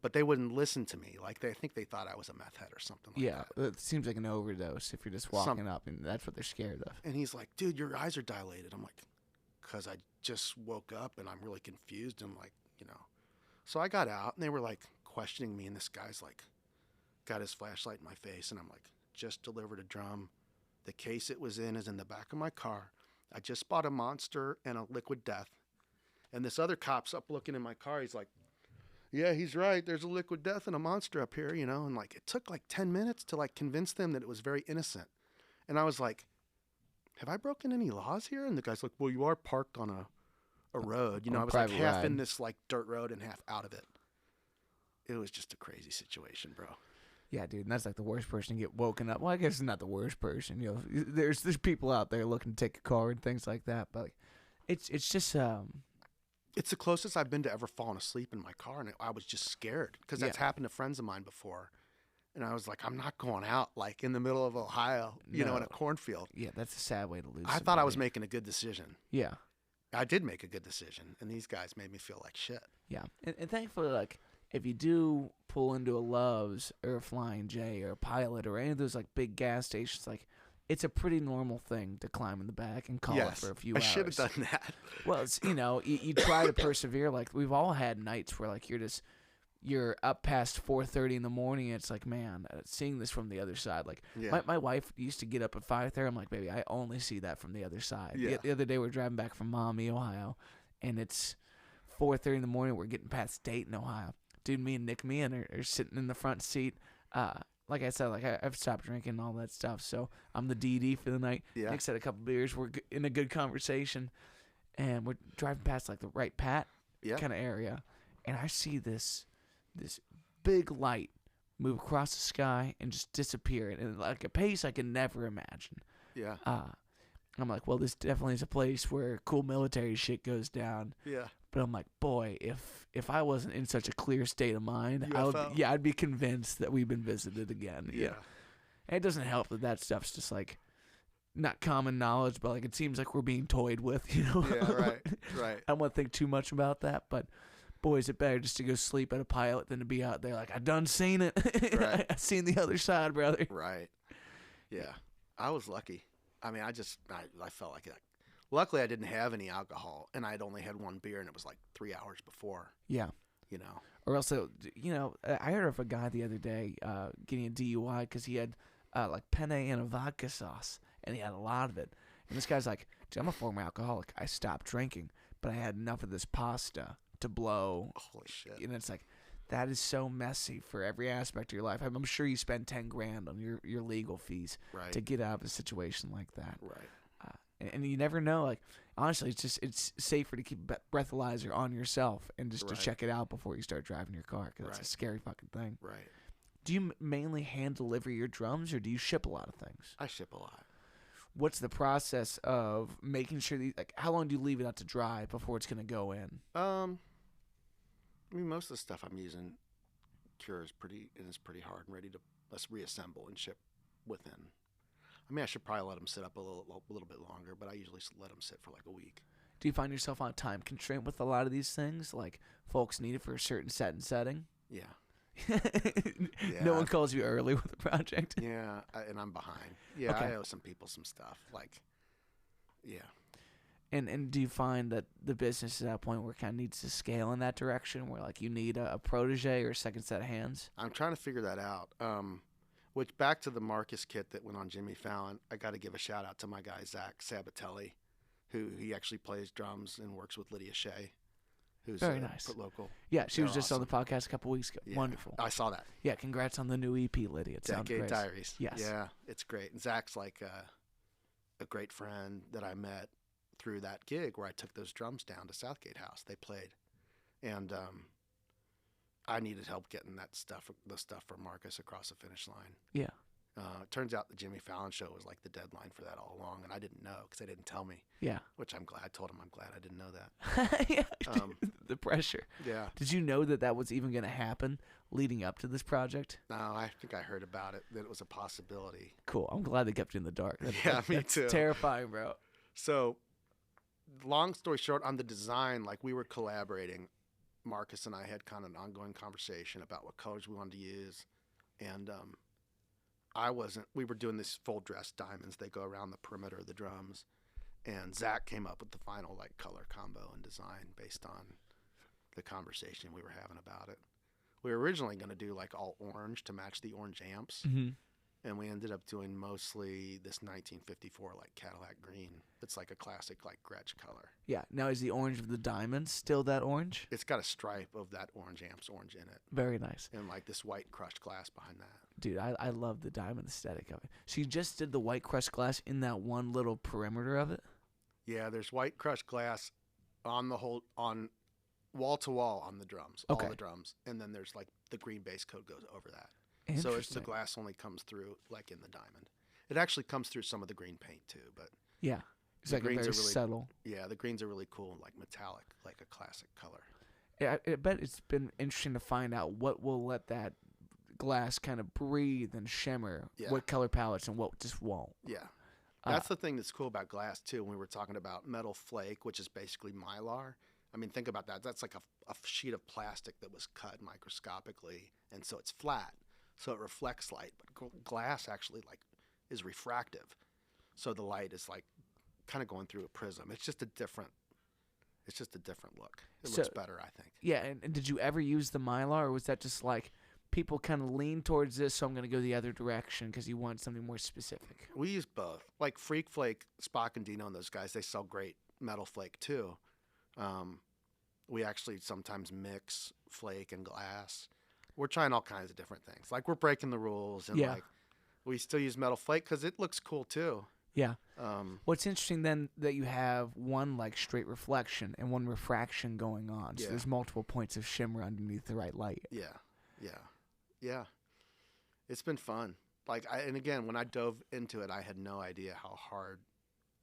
But they wouldn't listen to me. Like I think they thought I was a meth head or something like that. Yeah, it seems like an overdose if you're just walking up, and that's what they're scared of. And he's like, dude, your eyes are dilated. I'm like, because I just woke up and I'm really confused. And like, you know. So I got out and they were like questioning me, and this guy's like got his flashlight in my face, and I'm like, just delivered a drum. The case it was in is in the back of my car. I just bought a Monster and a Liquid Death. And this other cop's up looking in my car. He's like, yeah, he's right. There's a Liquid Death and a Monster up here, you know. And like, it took like 10 minutes to like convince them that it was very innocent. And I was like, have I broken any laws here? And the guy's like, well, you are parked on a road. You know, I was like half in this like dirt road and half out of it. It was just a crazy situation, bro. Yeah, dude, and that's like the worst person to get woken up. Well, I guess it's not the worst person. You know, there's people out there looking to take a car and things like that. But like, it's just it's the closest I've been to ever falling asleep in my car, and I was just scared because that's happened to friends of mine before. And I was like, I'm not going out like in the middle of Ohio, you know, in a cornfield. Yeah, that's a sad way to lose. I thought I was making a good decision. Yeah, I did make a good decision, and these guys made me feel like shit. Yeah, and thankfully, like, if you do pull into a Love's or a Flying J or a Pilot or any of those like big gas stations, like, it's a pretty normal thing to climb in the back and call it for a few hours. I should have done that. Well, it's, you know, you try to persevere. Like, we've all had nights where like you're up past 4:30 in the morning. And it's like, man, seeing this from the other side. Like, my wife used to get up at 5:30. I'm like, baby, I only see that from the other side. Yeah. The other day we're driving back from Maumee, Ohio, and it's 4:30 in the morning. We're getting past Dayton, Ohio. Dude, me and Nick Meehan are sitting in the front seat. Like I said, like I've stopped drinking and all that stuff, so I'm the DD for the night. Yeah. Nick's had a couple beers. We're in a good conversation, and we're driving past like the Right Pat kind of area, and I see this big light move across the sky and just disappear, and like a pace I could never imagine. Yeah. I'm like, well, this definitely is a place where cool military shit goes down. Yeah. But I'm like, boy, if I wasn't in such a clear state of mind, UFO? I'd be convinced that we've been visited again. Yeah. And it doesn't help that stuff's just like not common knowledge, but like it seems like we're being toyed with, you know? Yeah, right. I don't want to think too much about that, but boy, is it better just to go sleep at a pilot than to be out there like, I done seen it. Right. I seen the other side, brother. Right. Yeah. I was lucky. I mean, I felt like it. Luckily, I didn't have any alcohol, and I'd only had one beer, and it was like 3 hours before. Yeah. You know. Or also, I heard of a guy the other day getting a DUI because he had like penne and a vodka sauce, and he had a lot of it. And this guy's like, dude, I'm a former alcoholic. I stopped drinking, but I had enough of this pasta to blow. Holy shit. And it's like, that is so messy for every aspect of your life. I'm sure you spend $10,000 on your legal fees to get out of a situation like that. Right. And you never know. Like, honestly, it's safer to keep a breathalyzer on yourself and just to check it out before you start driving your car, because it's a scary fucking thing. Right. Do you mainly hand deliver your drums, or do you ship a lot of things? I ship a lot. What's the process of making sure how long do you leave it out to dry before it's going to go in? I mean, most of the stuff I'm using cures is pretty hard and ready to let's reassemble and ship within. I mean, I should probably let them sit up a little bit longer, but I usually let them sit for like a week. Do you find yourself on a time constraint with a lot of these things? Like, folks need it for a certain set and setting? Yeah. No one calls you early with a project? Yeah, and I'm behind. Yeah, okay. I owe some people some stuff. Like, yeah. And do you find that the business is at a point where it kind of needs to scale in that direction, where like you need a protege or a second set of hands? I'm trying to figure that out. Which, back to the Marcus kit that went on Jimmy Fallon, I got to give a shout out to my guy Zach Sabatelli, who he actually plays drums and works with Lydia Shea, who's very nice, local. Yeah, she was just awesome on the podcast a couple weeks ago. Yeah, wonderful. I saw that. Yeah, congrats on the new EP, Lydia. It sounds great. Diaries. Yes. Yeah, it's great. And Zach's like a great friend that I met through that gig where I took those drums down to Southgate House. They played, and I needed help getting the stuff for Marcus across the finish line. Yeah. It turns out the Jimmy Fallon show was like the deadline for that all along, and I didn't know because they didn't tell me. Yeah. Which I'm glad. I told him I'm glad I didn't know that. Yeah. The pressure. Yeah. Did you know that was even going to happen leading up to this project? No, I think I heard about it, that it was a possibility. Cool. I'm glad they kept you in the dark. Me too. Terrifying, bro. So, long story short, on the design, like we were collaborating. Marcus and I had kind of an ongoing conversation about what colors we wanted to use, and we were doing these full dress diamonds. They go around the perimeter of the drums, and Zach came up with the final like color combo and design based on the conversation we were having about it. We were originally going to do like all orange to match the orange amps. Mm-hmm. And we ended up doing mostly this 1954 like Cadillac green. It's like a classic like Gretsch color. Yeah. Now, is the orange of the diamonds still that orange? It's got a stripe of that orange amps orange in it. Very nice. And like this white crushed glass behind that. Dude, I love the diamond aesthetic of it. So you just did the white crushed glass in that one little perimeter of it? Yeah, there's white crushed glass on wall to wall on the drums, okay. All the drums. And then there's like the green base coat goes over that. So the glass only comes through like in the diamond. It actually comes through some of the green paint too, but yeah, it's like very subtle. Yeah, the greens are really cool and like metallic, like a classic color. Yeah, I bet it's been interesting to find out what will let that glass kind of breathe and shimmer. Yeah. What color palettes and what just won't. Yeah, that's the thing that's cool about glass too. When we were talking about metal flake, which is basically mylar. I mean, think about that. That's like a sheet of plastic that was cut microscopically, and so it's flat. So it reflects light, but glass actually like is refractive. So the light is like kind of going through a prism. It's just a different look. It looks better, I think. Yeah, and did you ever use the Mylar, or was that just like people kind of lean towards this, so I'm going to go the other direction because you want something more specific? We use both. Like Freak Flake, Spock and Dino and those guys, they sell great metal flake too. We actually sometimes mix flake and glass. We're trying all kinds of different things. Like we're breaking the rules, and like we still use metal flake because it looks cool too. Yeah. What's interesting then that you have one like straight reflection and one refraction going on. So there's multiple points of shimmer underneath the right light. Yeah. It's been fun. Like and again, when I dove into it, I had no idea how hard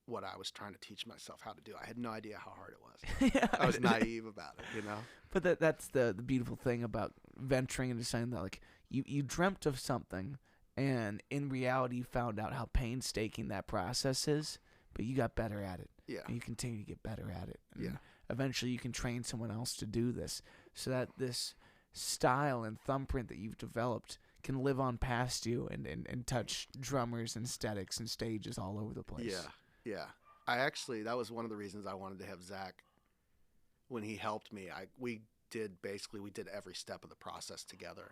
what I was trying to teach myself how to do. I had no idea how hard it was. Yeah, I was naive about it, you know? But that's the beautiful thing about venturing into something that like you dreamt of something And in reality, you found out how painstaking that process is, but you got better at it. Yeah. And you continue to get better at it. And Yeah. eventually you can train someone else to do this so that this style and thumbprint that you've developed can live on past you and touch drummers and aesthetics and stages all over the place. Yeah. That was one of the reasons I wanted to have Zach when he helped me. We did every step of the process together.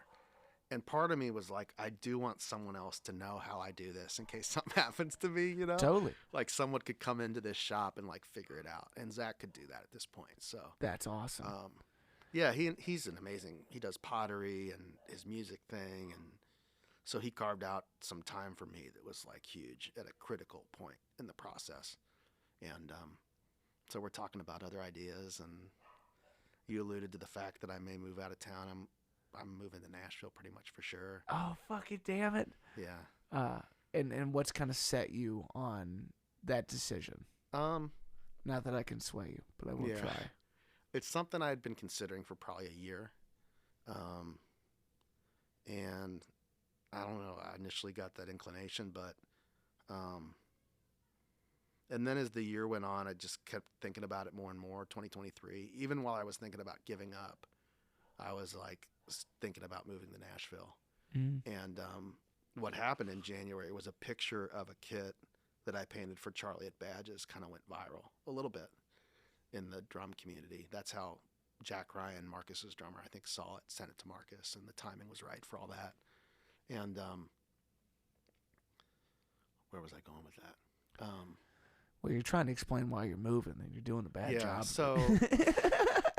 And part of me was like, I do want someone else to know how I do this in case something happens to me, you know? Totally. Like someone could come into this shop and like figure it out. And Zach could do that at this point. So that's awesome. Yeah, he's an amazing. He does pottery and his music thing, and so he carved out some time for me that was like huge at a critical point in the process. And so we're talking about other ideas, and you alluded to the fact that I may move out of town. I'm moving to Nashville pretty much for sure. Oh, fuck it, damn it. Yeah. And what's kind of set you on that decision? Not that I can sway you, but I will try. It's something I had been considering for probably a year. And I don't know, I initially got that inclination, but and then as the year went on, I just kept thinking about it more and more. 2023, even while I was thinking about giving up, I was like thinking about moving to Nashville. And what happened in January was a picture of a kit that I painted for Charlie at Badges kind of went viral a little bit in the drum community. That's how Jack Ryan, Marcus's drummer, I think, saw it, sent it to Marcus, and the timing was right for all that. And where was I going with that? Well, you're trying to explain why you're moving, and you're doing a bad job. So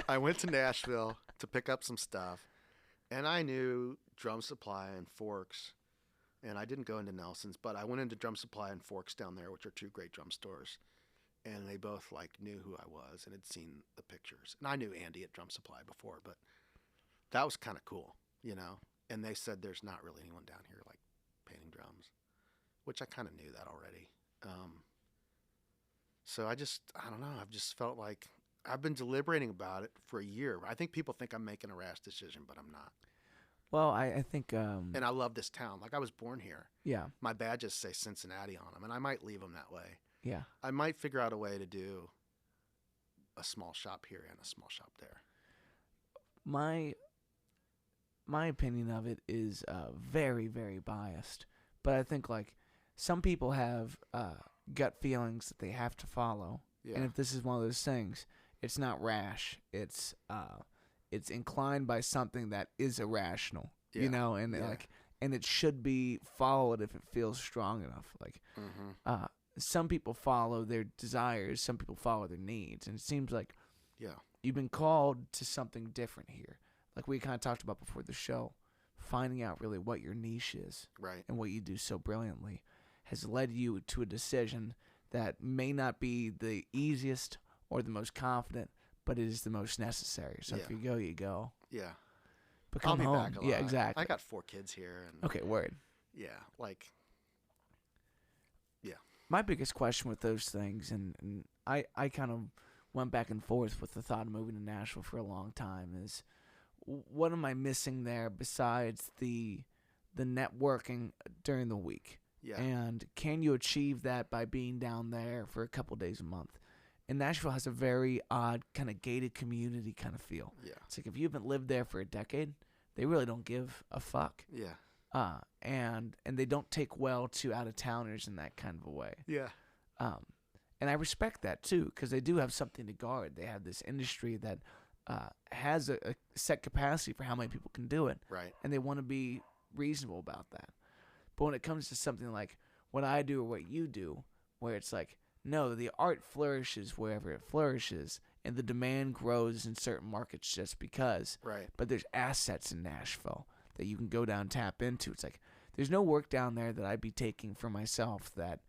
I went to Nashville to pick up some stuff, and I knew Drum Supply and Forks, and I didn't go into Nelson's, but I went into Drum Supply and Forks down there, which are two great drum stores, and they both like knew who I was and had seen the pictures. And I knew Andy at Drum Supply before, but that was kind of cool, you know? And they said there's not really anyone down here like painting drums, which I kind of knew that already. So I don't know. I've just felt like I've been deliberating about it for a year. I think people think I'm making a rash decision, but I'm not. Well, I think... and I love this town. Like, I was born here. Yeah. My badges say Cincinnati on them, and I might leave them that way. Yeah. I might figure out a way to do a small shop here and a small shop there. My opinion of it is very, very biased. But I think, like, some people have gut feelings that they have to follow. Yeah. And if this is one of those things, it's not rash. It's inclined by something that is irrational, you know, and and it should be followed if it feels strong enough. Like, some people follow their desires, some people follow their needs, and it seems like you've been called to something different here. Like we kind of talked about before the show, finding out really what your niche is, right, and what you do so brilliantly has led you to a decision that may not be the easiest or the most confident, but it is the most necessary. So if you go, you go. Yeah. But come home. Back a lot. Yeah, exactly. I got 4 kids here. And okay, word. Yeah, like, yeah. My biggest question with those things, and I kind of went back and forth with the thought of moving to Nashville for a long time, is what am I missing there besides the networking during the week? Yeah. And can you achieve that by being down there for a couple days a month? And Nashville has a very odd kind of gated community kind of feel. Yeah. It's like if you haven't lived there for a decade, they really don't give a fuck. Yeah. And they don't take well to out-of-towners in that kind of a way. Yeah. And I respect that too, because they do have something to guard. They have this industry that has a set capacity for how many people can do it. Right. And they want to be reasonable about that. But when it comes to something like what I do or what you do, where it's like, no, the art flourishes wherever it flourishes, and the demand grows in certain markets just because. Right. But there's assets in Nashville that you can go down and tap into. It's like there's no work down there that I'd be taking for myself that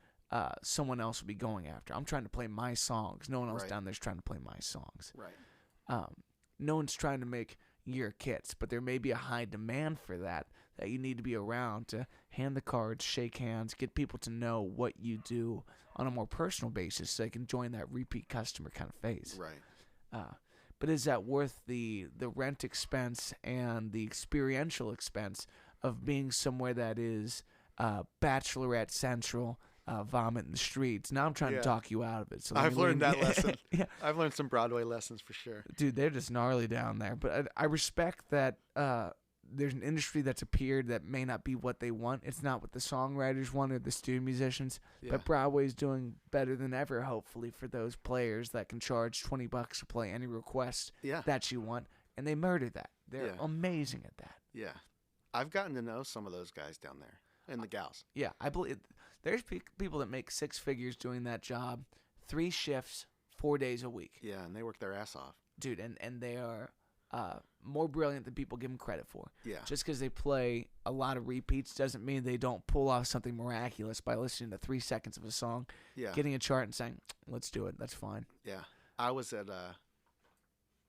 someone else would be going after. I'm trying to play my songs. No one else down there's trying to play my songs. Right. No one's trying to make your kits, but there may be a high demand for that you need to be around to hand the cards, shake hands, get people to know what you do on a more personal basis so they can join that repeat customer kind of phase. Right. But is that worth the rent expense and the experiential expense of being somewhere that is Bachelorette Central, Vomit in the Streets. Now I'm trying to talk you out of it. So I've learned that lesson. Yeah. I've learned some Broadway lessons for sure. Dude, they're just gnarly down there. But I respect that there's an industry that's appeared that may not be what they want. It's not what the songwriters want or the studio musicians. Yeah. But Broadway's doing better than ever, hopefully, for those players that can charge $20 to play any request that you want. And they murder that. They're amazing at that. Yeah. I've gotten to know some of those guys down there and the gals. Yeah. I believe there's people that make six figures doing that job, 3 shifts, 4 days a week. Yeah, and they work their ass off. Dude, and they are more brilliant than people give them credit for. Yeah. Just because they play a lot of repeats doesn't mean they don't pull off something miraculous by listening to 3 seconds of a song, getting a chart and saying, let's do it. That's fine. Yeah. I was at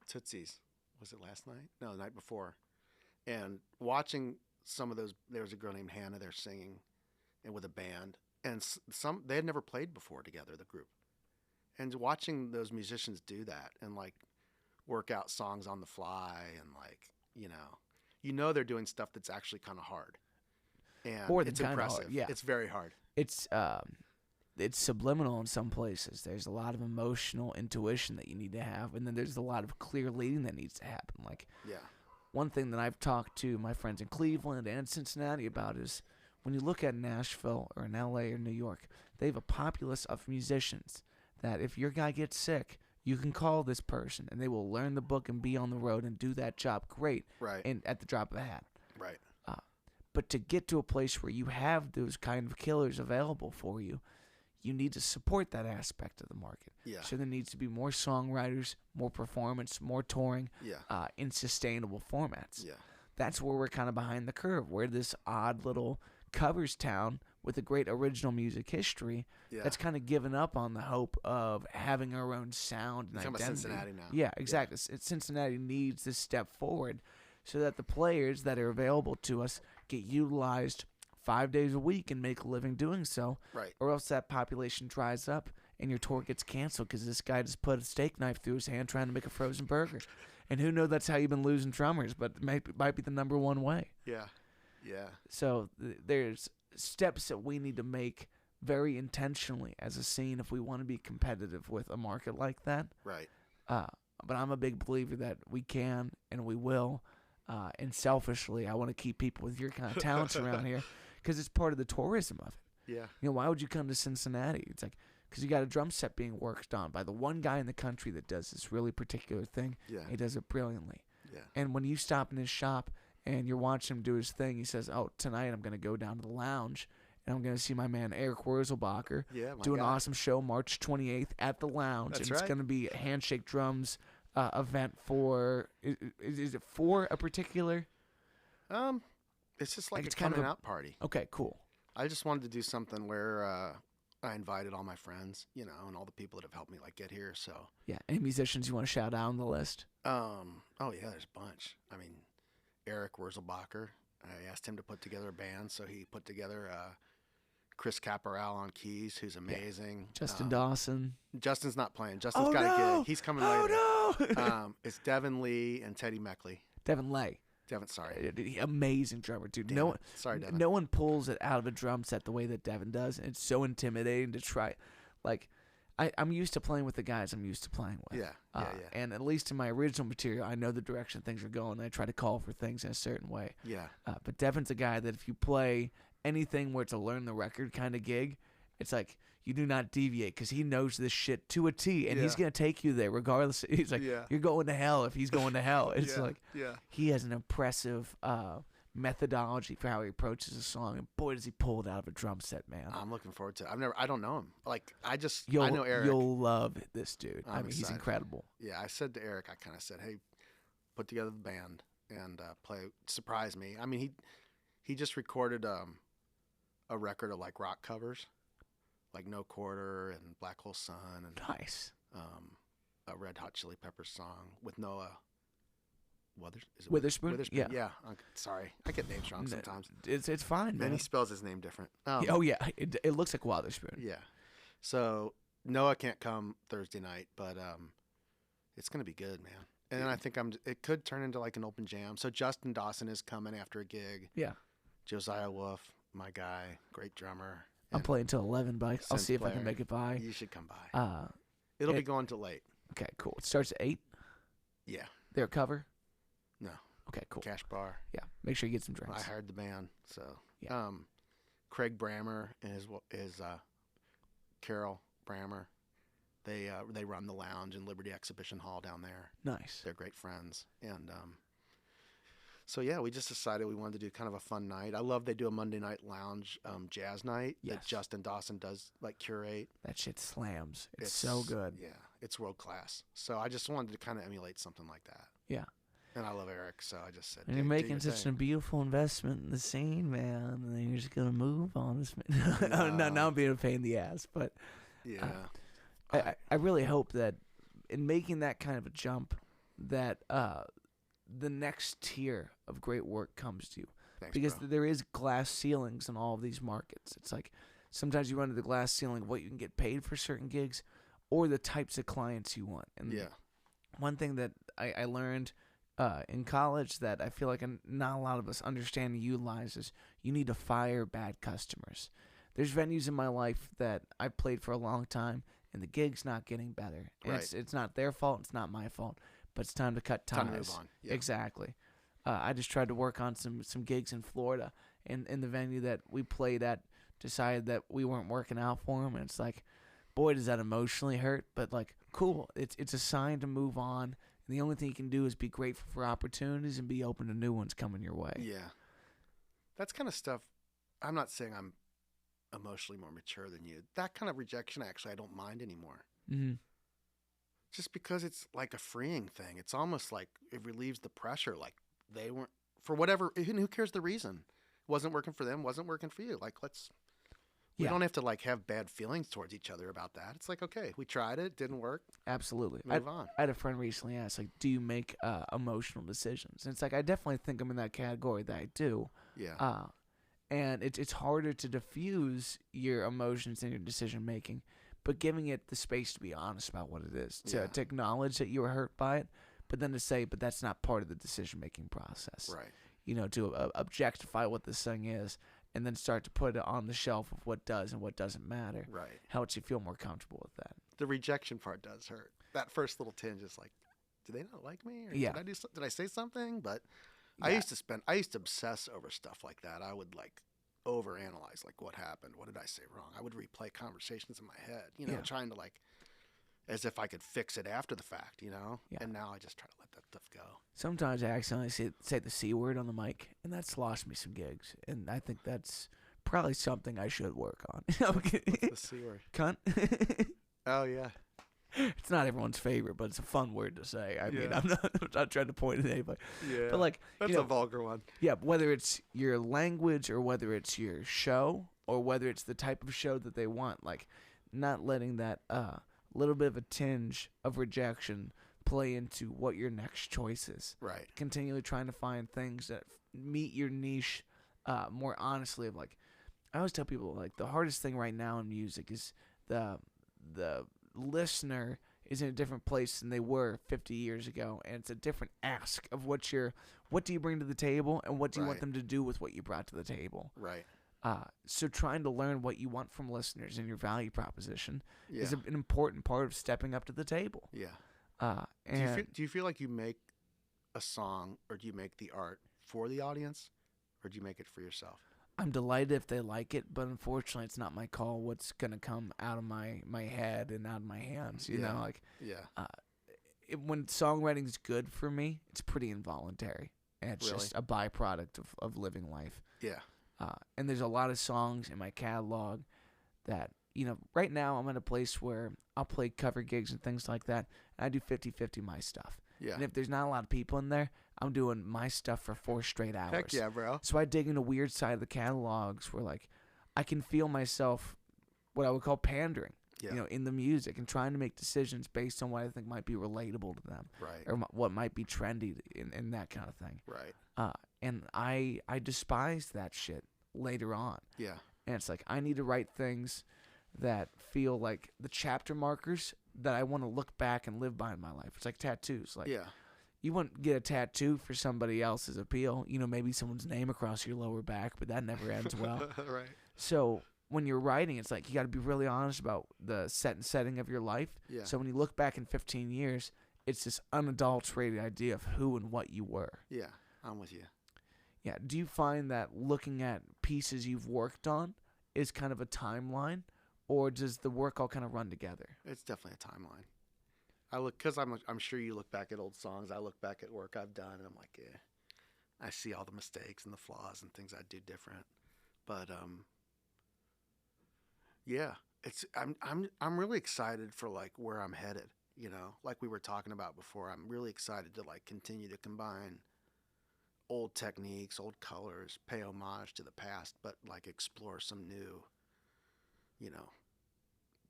Tootsie's. Was it last night? No, the night before. And watching some of those, there was a girl named Hannah there singing and with a band. And they had never played before together, the group. And watching those musicians do that and like work out songs on the fly and like, you know they're doing stuff that's actually kind of hard. And it's impressive. Hard, yeah. It's very hard. It's subliminal in some places. There's a lot of emotional intuition that you need to have, and then there's a lot of clear leading that needs to happen. Like, one thing that I've talked to my friends in Cleveland and Cincinnati about is when you look at Nashville or in LA or New York, they have a populace of musicians that if your guy gets sick, you can call this person, and they will learn the book and be on the road and do that job great, and at the drop of a hat. Right. But to get to a place where you have those kind of killers available for you, you need to support that aspect of the market. Yeah. So there needs to be more songwriters, more performance, more touring, in sustainable formats. Yeah. That's where we're kind of behind the curve. We're this odd little covers town with a great original music history that's kind of given up on the hope of having our own sound and identity. About Cincinnati now. Yeah, exactly. Yeah. Cincinnati needs this step forward so that the players that are available to us get utilized 5 days a week and make a living doing so. Right. Or else that population dries up and your tour gets canceled because this guy just put a steak knife through his hand trying to make a frozen burger. And who knows, that's how you've been losing drummers, but it might be the number one way. Yeah. Yeah. So there's steps that we need to make very intentionally as a scene if we want to be competitive with a market like that. Right. But I'm a big believer that we can and we will. And selfishly, I want to keep people with your kind of talents around here because it's part of the tourism of it. Yeah. Why would you come to Cincinnati? It's like because you got a drum set being worked on by the one guy in the country that does this really particular thing. Yeah. He does it brilliantly. Yeah. And when you stop in his shop and you're watching him do his thing, he says, "Oh, tonight I'm going to go down to the lounge and I'm going to see my man Eric Wurzelbacher do an awesome show March 28th at the lounge. That's and it's going to be a Handshake Drums event for is it for a particular? It's just like a coming out party. Okay, cool. I just wanted to do something where I invited all my friends, and all the people that have helped me like get here. So yeah, any musicians you want to shout out on the list? Oh yeah, there's a bunch. I mean, Eric Wurzelbacher. I asked him to put together a band, so he put together Chris Caporal on keys, who's amazing. Justin Dawson. Justin's not playing. Justin's got a gig. He's coming later. No! It's Devin Lee and Teddy Meckley. Devin Lay. Devin, sorry. Amazing drummer, dude. Sorry, Devin. No one pulls it out of a drum set the way that Devin does. And it's so intimidating to try. Like, I'm used to playing with the guys I'm used to playing with. Yeah. And at least in my original material, I know the direction things are going. And I try to call for things in a certain way. Yeah. But Devin's a guy that if you play anything where it's a learn the record kind of gig, it's like you do not deviate because he knows this shit to a T, and he's going to take you there regardless. He's like, you're going to hell if he's going to hell. It's he has an impressive methodology for how he approaches a song, and boy, does he pull it out of a drum set, man. I'm looking forward to it. I don't know him. Like, I know Eric. You'll love this dude. I'm he's incredible. Yeah, I said to Eric, I kind of said, hey, put together the band and surprise me. I mean, he just recorded a record of like rock covers, like No Quarter and Black Hole Sun and nice. A Red Hot Chili Peppers song with Noah Witherspoon. Yeah. Sorry, I get names wrong sometimes. It's fine, man. And he spells his name different. It looks like Witherspoon. Yeah. So Noah can't come Thursday night, but it's gonna be good, man. And then I think it could turn into like an open jam. So Justin Dawson is coming after a gig. Yeah. Josiah Wolf. my guy, great drummer. I'm playing till 11, but I'll see if I can make it by. You should come by. It'll be going till late. Okay, cool. It starts at 8? Yeah. Their cover? No. Okay, cool. Cash bar. Yeah, make sure you get some drinks. I hired the band, so. Yeah. Craig Brammer and his Carol Brammer, they run the lounge in Liberty Exhibition Hall down there. Nice. They're great friends, and so yeah, we just decided we wanted to do kind of a fun night. I love they do a Monday night lounge jazz night that Justin Dawson does curate. That shit slams. It's so good. Yeah, it's world class. So I just wanted to kind of emulate something like that. Yeah. And I love Eric, so I just said, and you're making such a beautiful investment in the scene, man. And then you're just gonna move on this. Now I'm being a pain in the ass, but yeah, I really hope that in making that kind of a jump, that the next tier of great work comes to you. Thanks, because bro. there is glass ceilings in all of these markets. It's like sometimes you run to the glass ceiling of what you can get paid for certain gigs, or the types of clients you want. And one thing that I learned in college that I feel like not a lot of us understand and utilize is you need to fire bad customers. There's venues in my life that I've played for a long time, and the gig's not getting better. And it's not their fault. It's not my fault. But it's time to cut ties. Time to move on. Yeah. Exactly. I just tried to work on some gigs in Florida, and in the venue that we played at decided that we weren't working out for them, and it's like, boy, does that emotionally hurt. But like, cool. It's a sign to move on. And the only thing you can do is be grateful for opportunities and be open to new ones coming your way. Yeah. That's kind of stuff. I'm not saying I'm emotionally more mature than you. That kind of rejection, actually, I don't mind anymore. Mm-hmm. Just because it's like a freeing thing. It's almost like it relieves the pressure. Like they weren't, for whatever, who cares the reason? Wasn't working for them, wasn't working for you. Like, we don't have to like have bad feelings towards each other about that. It's like, okay, we tried it, didn't work. Absolutely. Move on. I had a friend recently ask, like, do you make emotional decisions? And it's like, I definitely think I'm in that category that I do. Yeah. And it's harder to diffuse your emotions in your decision making, but giving it the space to be honest about what it is, to acknowledge that you were hurt by it, but then to say, but that's not part of the decision making process. Right. You know, to objectify what this thing is, and then start to put it on the shelf of what does and what doesn't matter. Right. Helps you feel more comfortable with that. The rejection part does hurt. That first little tinge is like, do they not like me? Or did I say something? But I used to obsess over stuff like that. I would like overanalyze like what happened. What did I say wrong? I would replay conversations in my head, trying to like, as if I could fix it after the fact, Yeah. And now I just try to let that stuff go. Sometimes I accidentally say the C word on the mic, and that's lost me some gigs. And I think that's probably something I should work on. What's the C word? Cunt. Oh, yeah. It's not everyone's favorite, but it's a fun word to say. I mean, I'm not trying to point at anybody. Yeah. But like, that's a vulgar one. Yeah, whether it's your language or whether it's your show or whether it's the type of show that they want, like not letting that little bit of a tinge of rejection play into what your next choice is. Right. Continually trying to find things that meet your niche more honestly. Of like, I always tell people, like, the hardest thing right now in music is the listener is in a different place than they were 50 years ago, and it's a different ask of what do you bring to the table, and what do you want them to do with what you brought to the table. Right. So trying to learn what you want from listeners and your value proposition is an important part of stepping up to the table. Yeah. Do you feel like you make a song, or do you make the art for the audience, or do you make it for yourself? I'm delighted if they like it, but unfortunately it's not my call what's going to come out of my head and out of my hands, you know, like, when songwriting's good for me, it's pretty involuntary, and it's just a byproduct of living life. Yeah. And there's a lot of songs in my catalog that, right now I'm at a place where I'll play cover gigs and things like that, and I do 50-50 my stuff. Yeah. And if there's not a lot of people in there, I'm doing my stuff for 4 straight hours. Heck yeah, bro. So I dig into weird side of the catalogs where, like, I can feel myself, what I would call pandering, in the music, and trying to make decisions based on what I think might be relatable to them. Right. Or what might be trendy in that kind of thing. Right. And I despise that shit later on. Yeah. And it's like, I need to write things that feel like the chapter markers that I want to look back and live by in my life. It's like tattoos. Like, You wouldn't get a tattoo for somebody else's appeal. You know, maybe someone's name across your lower back, but that never ends well. Right. So when you're writing, it's like you got to be really honest about the setting of your life. Yeah. So when you look back in 15 years, it's this unadulterated idea of who and what you were. Yeah, I'm with you. Yeah. Do you find that looking at pieces you've worked on is kind of a timeline, or does the work all kind of run together? It's definitely a timeline. Because I'm sure you look back at old songs. I look back at work I've done, and I'm like, yeah, I see all the mistakes and the flaws and things I'd do different. But yeah, I'm really excited for like where I'm headed. You know, like we were talking about before, I'm really excited to like continue to combine old techniques, old colors, pay homage to the past, but like explore some new,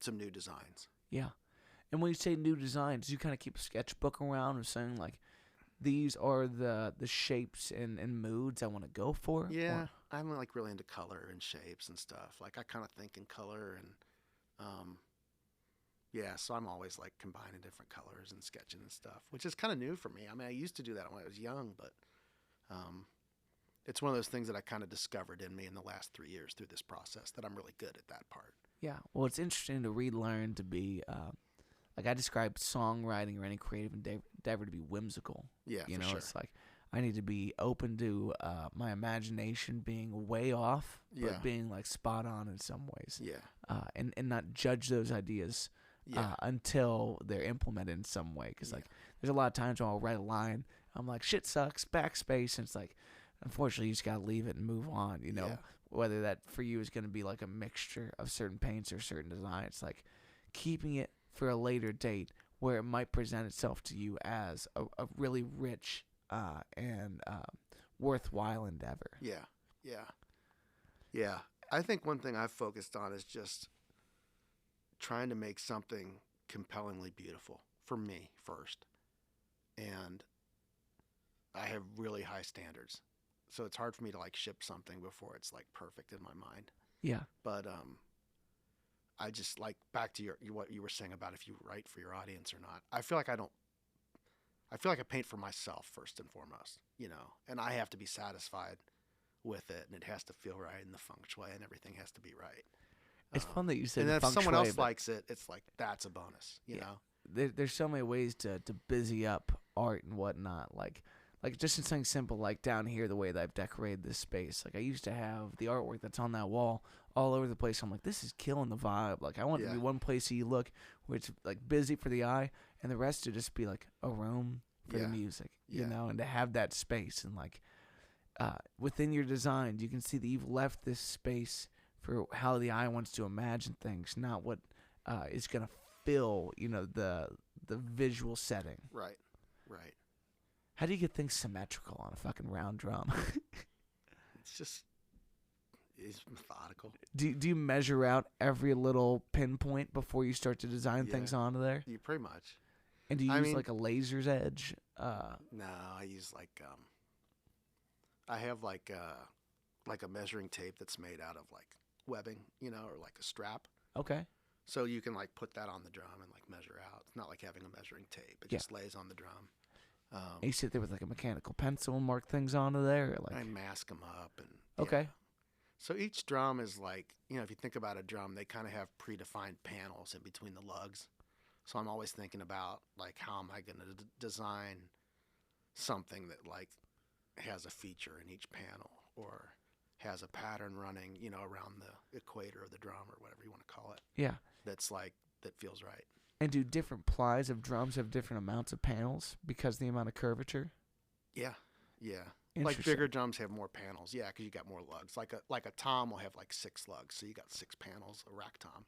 some new designs. Yeah. And when you say new designs, you kind of keep a sketchbook around and saying like, these are the shapes and moods I want to go for. Yeah, I'm like really into color and shapes and stuff. Like I kind of think in color and yeah, so I'm always like combining different colors and sketching and stuff, which is kind of new for me. I mean, I used to do that when I was young, but it's one of those things that I kind of discovered in me in the last 3 years through this process that I'm really good at that part. Yeah, well, it's interesting to relearn to be like I describe songwriting or any creative endeavor to be whimsical. Yeah, you know, sure. It's like I need to be open to my imagination being way off, but being like spot on in some ways. Yeah. And not judge those ideas until they're implemented in some way. Because like there's a lot of times when I'll write a line, I'm like, shit sucks, backspace, and it's like, unfortunately, you just gotta leave it and move on. You know, whether that for you is going to be like a mixture of certain paints or certain designs, like keeping it for a later date where it might present itself to you as a really rich and worthwhile endeavor. Yeah. I think one thing I've focused on is just trying to make something compellingly beautiful for me first. And I have really high standards. So it's hard for me to like ship something before it's like perfect in my mind. Yeah. But I just like back to what you were saying about if you write for your audience or not. I feel like I paint for myself first and foremost, and I have to be satisfied with it, and it has to feel right, and the feng shui and everything has to be right. It's fun that you said. And then if someone else likes it, it's like that's a bonus, you know. There's so many ways to busy up art and whatnot, like just in something simple, like down here, the way that I've decorated this space. Like I used to have the artwork that's on that wall all over the place. I'm like, this is killing the vibe. Like I want it to be one place that you look where it's like busy for the eye, and the rest to just be like a room for the music, you know, and to have that space and like within your design, you can see that you've left this space for how the eye wants to imagine things, not what is gonna fill, the visual setting. Right. How do you get things symmetrical on a fucking round drum? It's methodical. Do you measure out every little pinpoint before you start to design things onto there? You pretty much. And do you use like a laser's edge? No, I use like I have like a measuring tape that's made out of like webbing, or like a strap. Okay. So you can like put that on the drum and like measure out. It's not like having a measuring tape. It just lays on the drum. And you sit there with like a mechanical pencil and mark things onto there? Or like... I mask them up. And okay. So each drum is like, if you think about a drum, they kind of have predefined panels in between the lugs. So I'm always thinking about like, how am I going to design something that like has a feature in each panel or has a pattern running, around the equator of the drum or whatever you want to call it. Yeah. That's like, that feels right. And do different plies of drums have different amounts of panels because of the amount of curvature? Yeah. Like bigger drums have more panels. Yeah, because you got more lugs. Like a tom will have like 6 lugs, so you got 6 panels. A rack tom,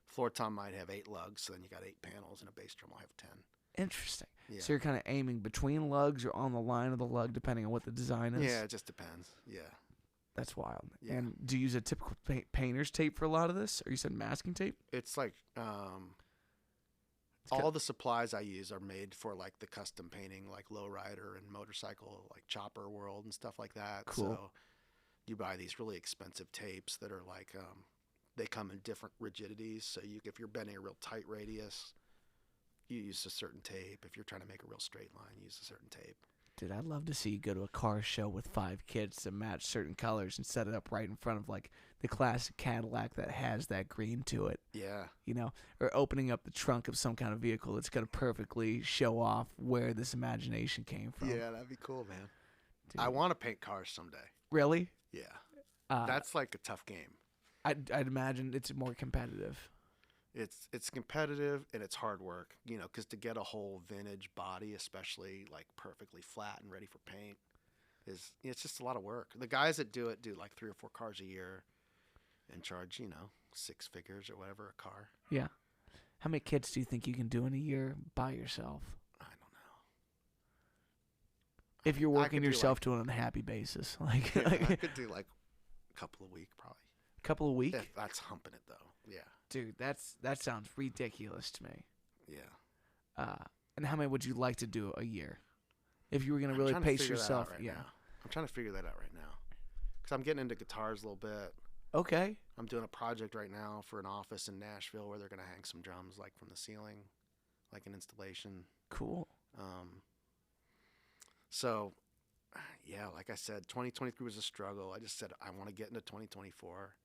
floor tom might have 8 lugs, so then you got 8 panels, and a bass drum will have 10. Interesting. Yeah. So you're kind of aiming between lugs or on the line of the lug, depending on what the design is. Yeah, it just depends. Yeah. That's wild. Yeah. And do you use a typical painter's tape for a lot of this, or you said masking tape? It's like all the supplies I use are made for like the custom painting, like lowrider and motorcycle, like chopper world and stuff like that. Cool. So you buy these really expensive tapes that are like they come in different rigidities. So if you're bending a real tight radius, you use a certain tape. If you're trying to make a real straight line, use a certain tape. Dude, I'd love to see you go to a car show with 5 kids to match certain colors and set it up right in front of like the classic Cadillac that has that green to it. Yeah. You know, or opening up the trunk of some kind of vehicle that's going to perfectly show off where this imagination came from. Yeah, that'd be cool, man. Dude. I want to paint cars someday. Really? Yeah. That's like a tough game. I'd imagine it's more competitive. It's competitive and it's hard work, you know, because to get a whole vintage body, especially like perfectly flat and ready for paint, it's just a lot of work. The guys that do it do like 3 or 4 cars a year and charge, you know, 6 figures or whatever a car. Yeah. How many kits do you think you can do in a year by yourself? I don't know. If you're working yourself to an unhappy basis, like, I could do like a couple a week probably. A couple a week? That's humping it though. Yeah. Dude, that sounds ridiculous to me. Yeah. And how many would you like to do a year? If you were gonna really pace yourself, now. I'm trying to figure that out right now, because I'm getting into guitars a little bit. Okay. I'm doing a project right now for an office in Nashville where they're gonna hang some drums like from the ceiling, like an installation. Cool. So, yeah, like I said, 2023 was a struggle. I just said I want to get into 2024.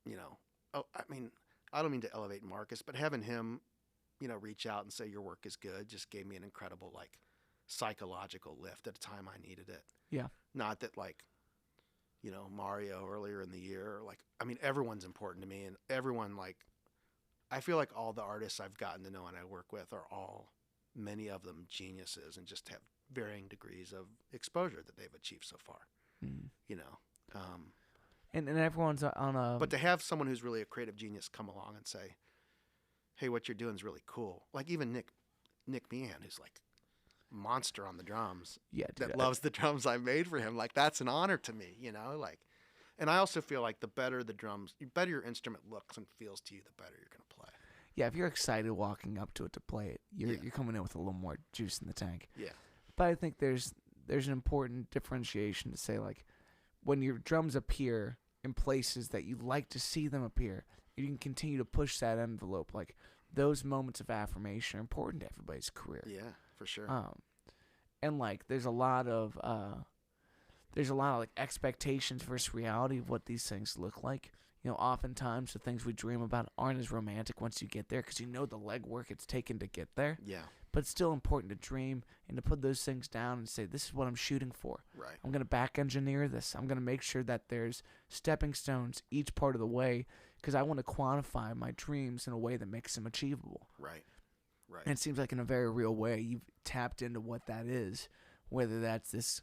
You know, I mean, I don't mean to elevate Marcus, but having him, you know, reach out and say your work is good just gave me an incredible, like, psychological lift at a time I needed it. Yeah. Not that, like, you know, Mario earlier in the year, like, I mean, everyone's important to me, and everyone, like, I feel like all the artists I've gotten to know and I work with are all, many of them, geniuses and just have varying degrees of exposure that they've achieved so far. You know. And everyone's on a... But to have someone who's really a creative genius come along and say, hey, what you're doing is really cool. Like even Nick Meehan, who's like monster on the drums. Yeah, dude, that loves the drums I made for him. Like that's an honor to me, you know? Like, and I also feel like the better the drums, the better your instrument looks and feels to you, the better you're going to play. Yeah, if you're excited walking up to it to play it, you're coming in with a little more juice in the tank. Yeah. But I think there's an important differentiation to say, like, when your drums appear in places that you like to see them appear, you can continue to push that envelope. Like, those moments of affirmation are important to everybody's career. Yeah, for sure. And like, there's a lot of like expectations versus reality of what these things look like. You know, oftentimes the things we dream about aren't as romantic once you get there because you know the legwork it's taken to get there. Yeah. But it's still important to dream and to put those things down and say, this is what I'm shooting for. Right. I'm going to back engineer this. I'm going to make sure that there's stepping stones each part of the way because I want to quantify my dreams in a way that makes them achievable. Right. Right. And it seems like in a very real way you've tapped into what that is, whether that's this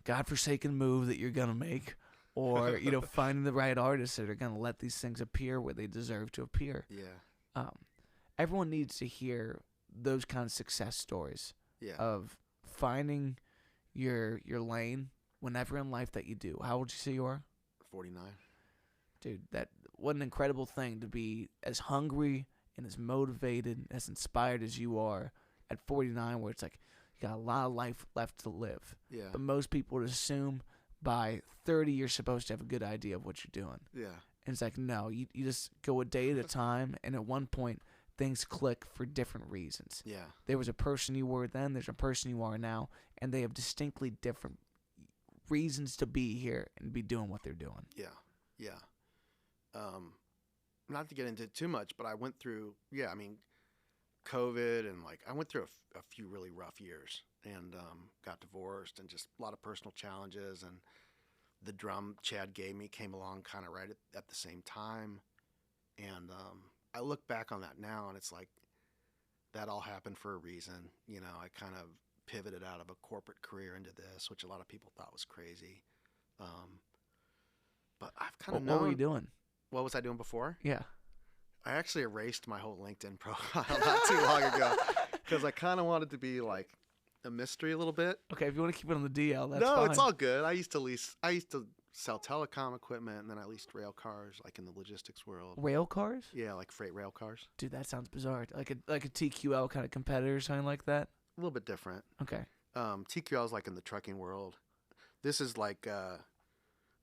godforsaken move that you're going to make or, you know, finding the right artists that are going to let these things appear where they deserve to appear. Yeah. Everyone needs to hear those kind of success stories of finding your lane whenever in life that you do. How old did you say you are? 49. Dude, what an incredible thing to be as hungry and as motivated, as inspired as you are at 49, where it's like you got a lot of life left to live. Yeah. But most people would assume by 30 you're supposed to have a good idea of what you're doing. Yeah. And it's like, no, you just go a day at a time, and at one point things click for different reasons. Yeah. There was a person you were then, there's a person you are now, and they have distinctly different reasons to be here and be doing what they're doing. Yeah. Yeah. Not to get into it too much, but I went through, I mean, COVID and like I went through a few really rough years and got divorced and just a lot of personal challenges, and the drum Chad gave me came along kind of right at the same time. And I look back on that now and it's like that all happened for a reason. You know, I kind of pivoted out of a corporate career into this, which a lot of people thought was crazy. But I've kind of known. What were you doing? What was I doing before? Yeah. I actually erased my whole LinkedIn profile not too long ago because I kind of wanted to be like a mystery a little bit. Okay, if you want to keep it on the DL, that's no, fine. It's all good. I used to sell telecom equipment, and then I leased rail cars, like in the logistics world. Rail cars? Yeah, like freight rail cars. Dude, that sounds bizarre. Like a TQL kind of competitor or something like that? A little bit different. Okay. TQL is like in the trucking world. This is like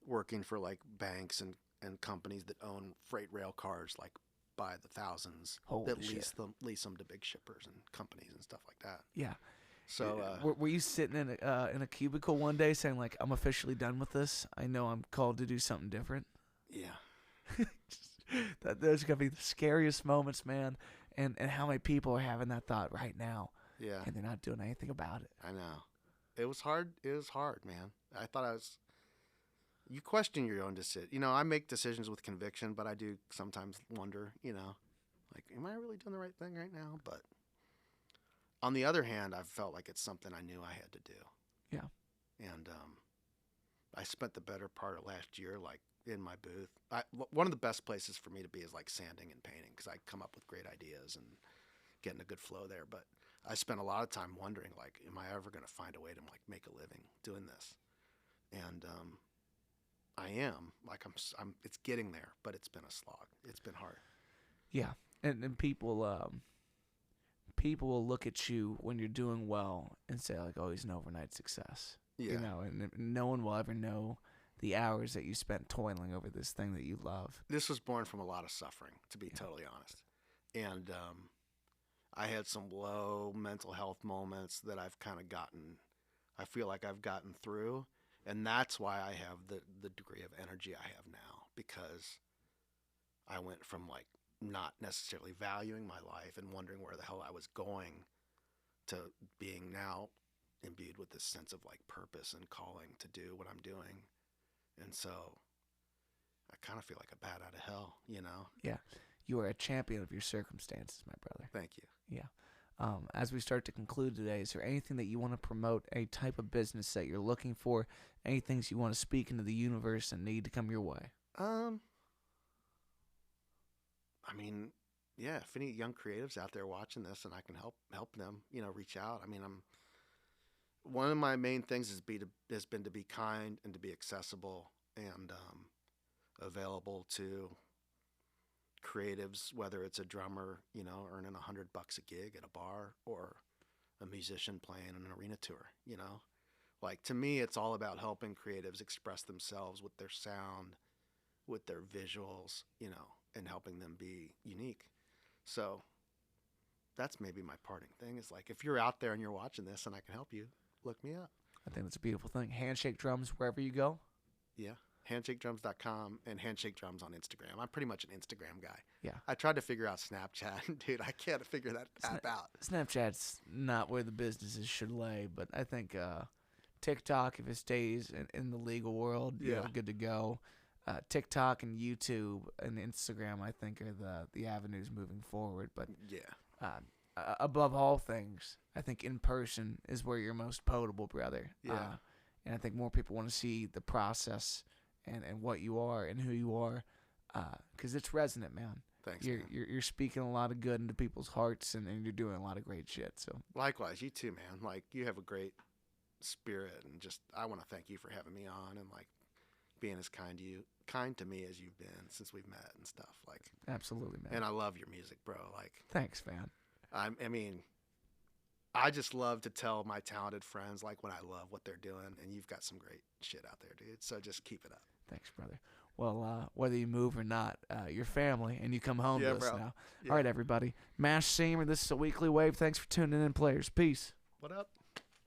working for like banks and companies that own freight rail cars, like by the thousands Holy that shit. lease them to big shippers and companies and stuff like that. Yeah. So were you sitting in a cubicle one day saying like, I'm officially done with this? I know I'm called to do something different. yeah. Those gonna be the scariest moments, man. And how many people are having that thought right now? Yeah. And they're not doing anything about it. I know. It was hard. It was hard, man. I thought I was. You question your own decision. You know, I make decisions with conviction, but I do sometimes wonder, you know, like, am I really doing the right thing right now? But on the other hand, I've felt like it's something I knew I had to do. Yeah. And I spent the better part of last year, like, in my booth. One of the best places for me to be is like sanding and painting, because I come up with great ideas and getting a good flow there. But I spent a lot of time wondering, like, am I ever going to find a way to like make a living doing this? And I am. Like, I'm. It's getting there, but it's been a slog. It's been hard. Yeah, and people people will look at you when you're doing well and say like, oh, he's an overnight success. Yeah. You know, and no one will ever know the hours that you spent toiling over this thing that you love. This was born from a lot of suffering, to be totally honest. And I had some low mental health moments that I've kind of I feel like I've gotten through. And that's why I have the degree of energy I have now, because I went from like not necessarily valuing my life and wondering where the hell I was going to being now imbued with this sense of like purpose and calling to do what I'm doing. And so I kind of feel like a bat out of hell, you know? Yeah. You are a champion of your circumstances, my brother. Thank you. Yeah. As we start to conclude today, is there anything that you want to promote, a type of business that you're looking for, any things you want to speak into the universe and need to come your way? I mean, yeah, if any young creatives out there watching this and I can help them, you know, reach out. I mean, one of my main things has been to be kind and to be accessible and available to creatives, whether it's a drummer, you know, earning $100 a gig at a bar, or a musician playing an arena tour, you know. Like, to me, it's all about helping creatives express themselves with their sound, with their visuals, you know, and helping them be unique. So that's maybe my parting thing, is like, if you're out there and you're watching this and I can help you, look me up. I think that's a beautiful thing. Handshake Drums wherever you go. Yeah. HandshakeDrums.com and Handshake Drums on Instagram. I'm pretty much an Instagram guy. Yeah. I tried to figure out Snapchat. Dude, I can't figure that app out. Snapchat's not where the businesses should lay, but I think TikTok, if it stays in the legal world, you're good to go. TikTok and YouTube and Instagram, I think, are the avenues moving forward. But yeah, above all things, I think in person is where you're most potable, brother. Yeah. And I think more people want to see the process and what you are and who you are, because it's resonant, man. Thanks, you're, man. You're speaking a lot of good into people's hearts, and you're doing a lot of great shit. So likewise, you too, man. Like, you have a great spirit, and just I want to thank you for having me on and like being as kind to me as you've been since we've met and stuff. Like, absolutely, man. And I love your music, bro. Like, thanks, man. I mean, I just love to tell my talented friends like when I love what they're doing, and you've got some great shit out there, dude. So just keep it up. Thanks, brother. Well, whether you move or not, you're family, and you come home to us now. Yeah. All right, everybody. Mash Siemer, this is a Weekly Wave. Thanks for tuning in, players. Peace. What up?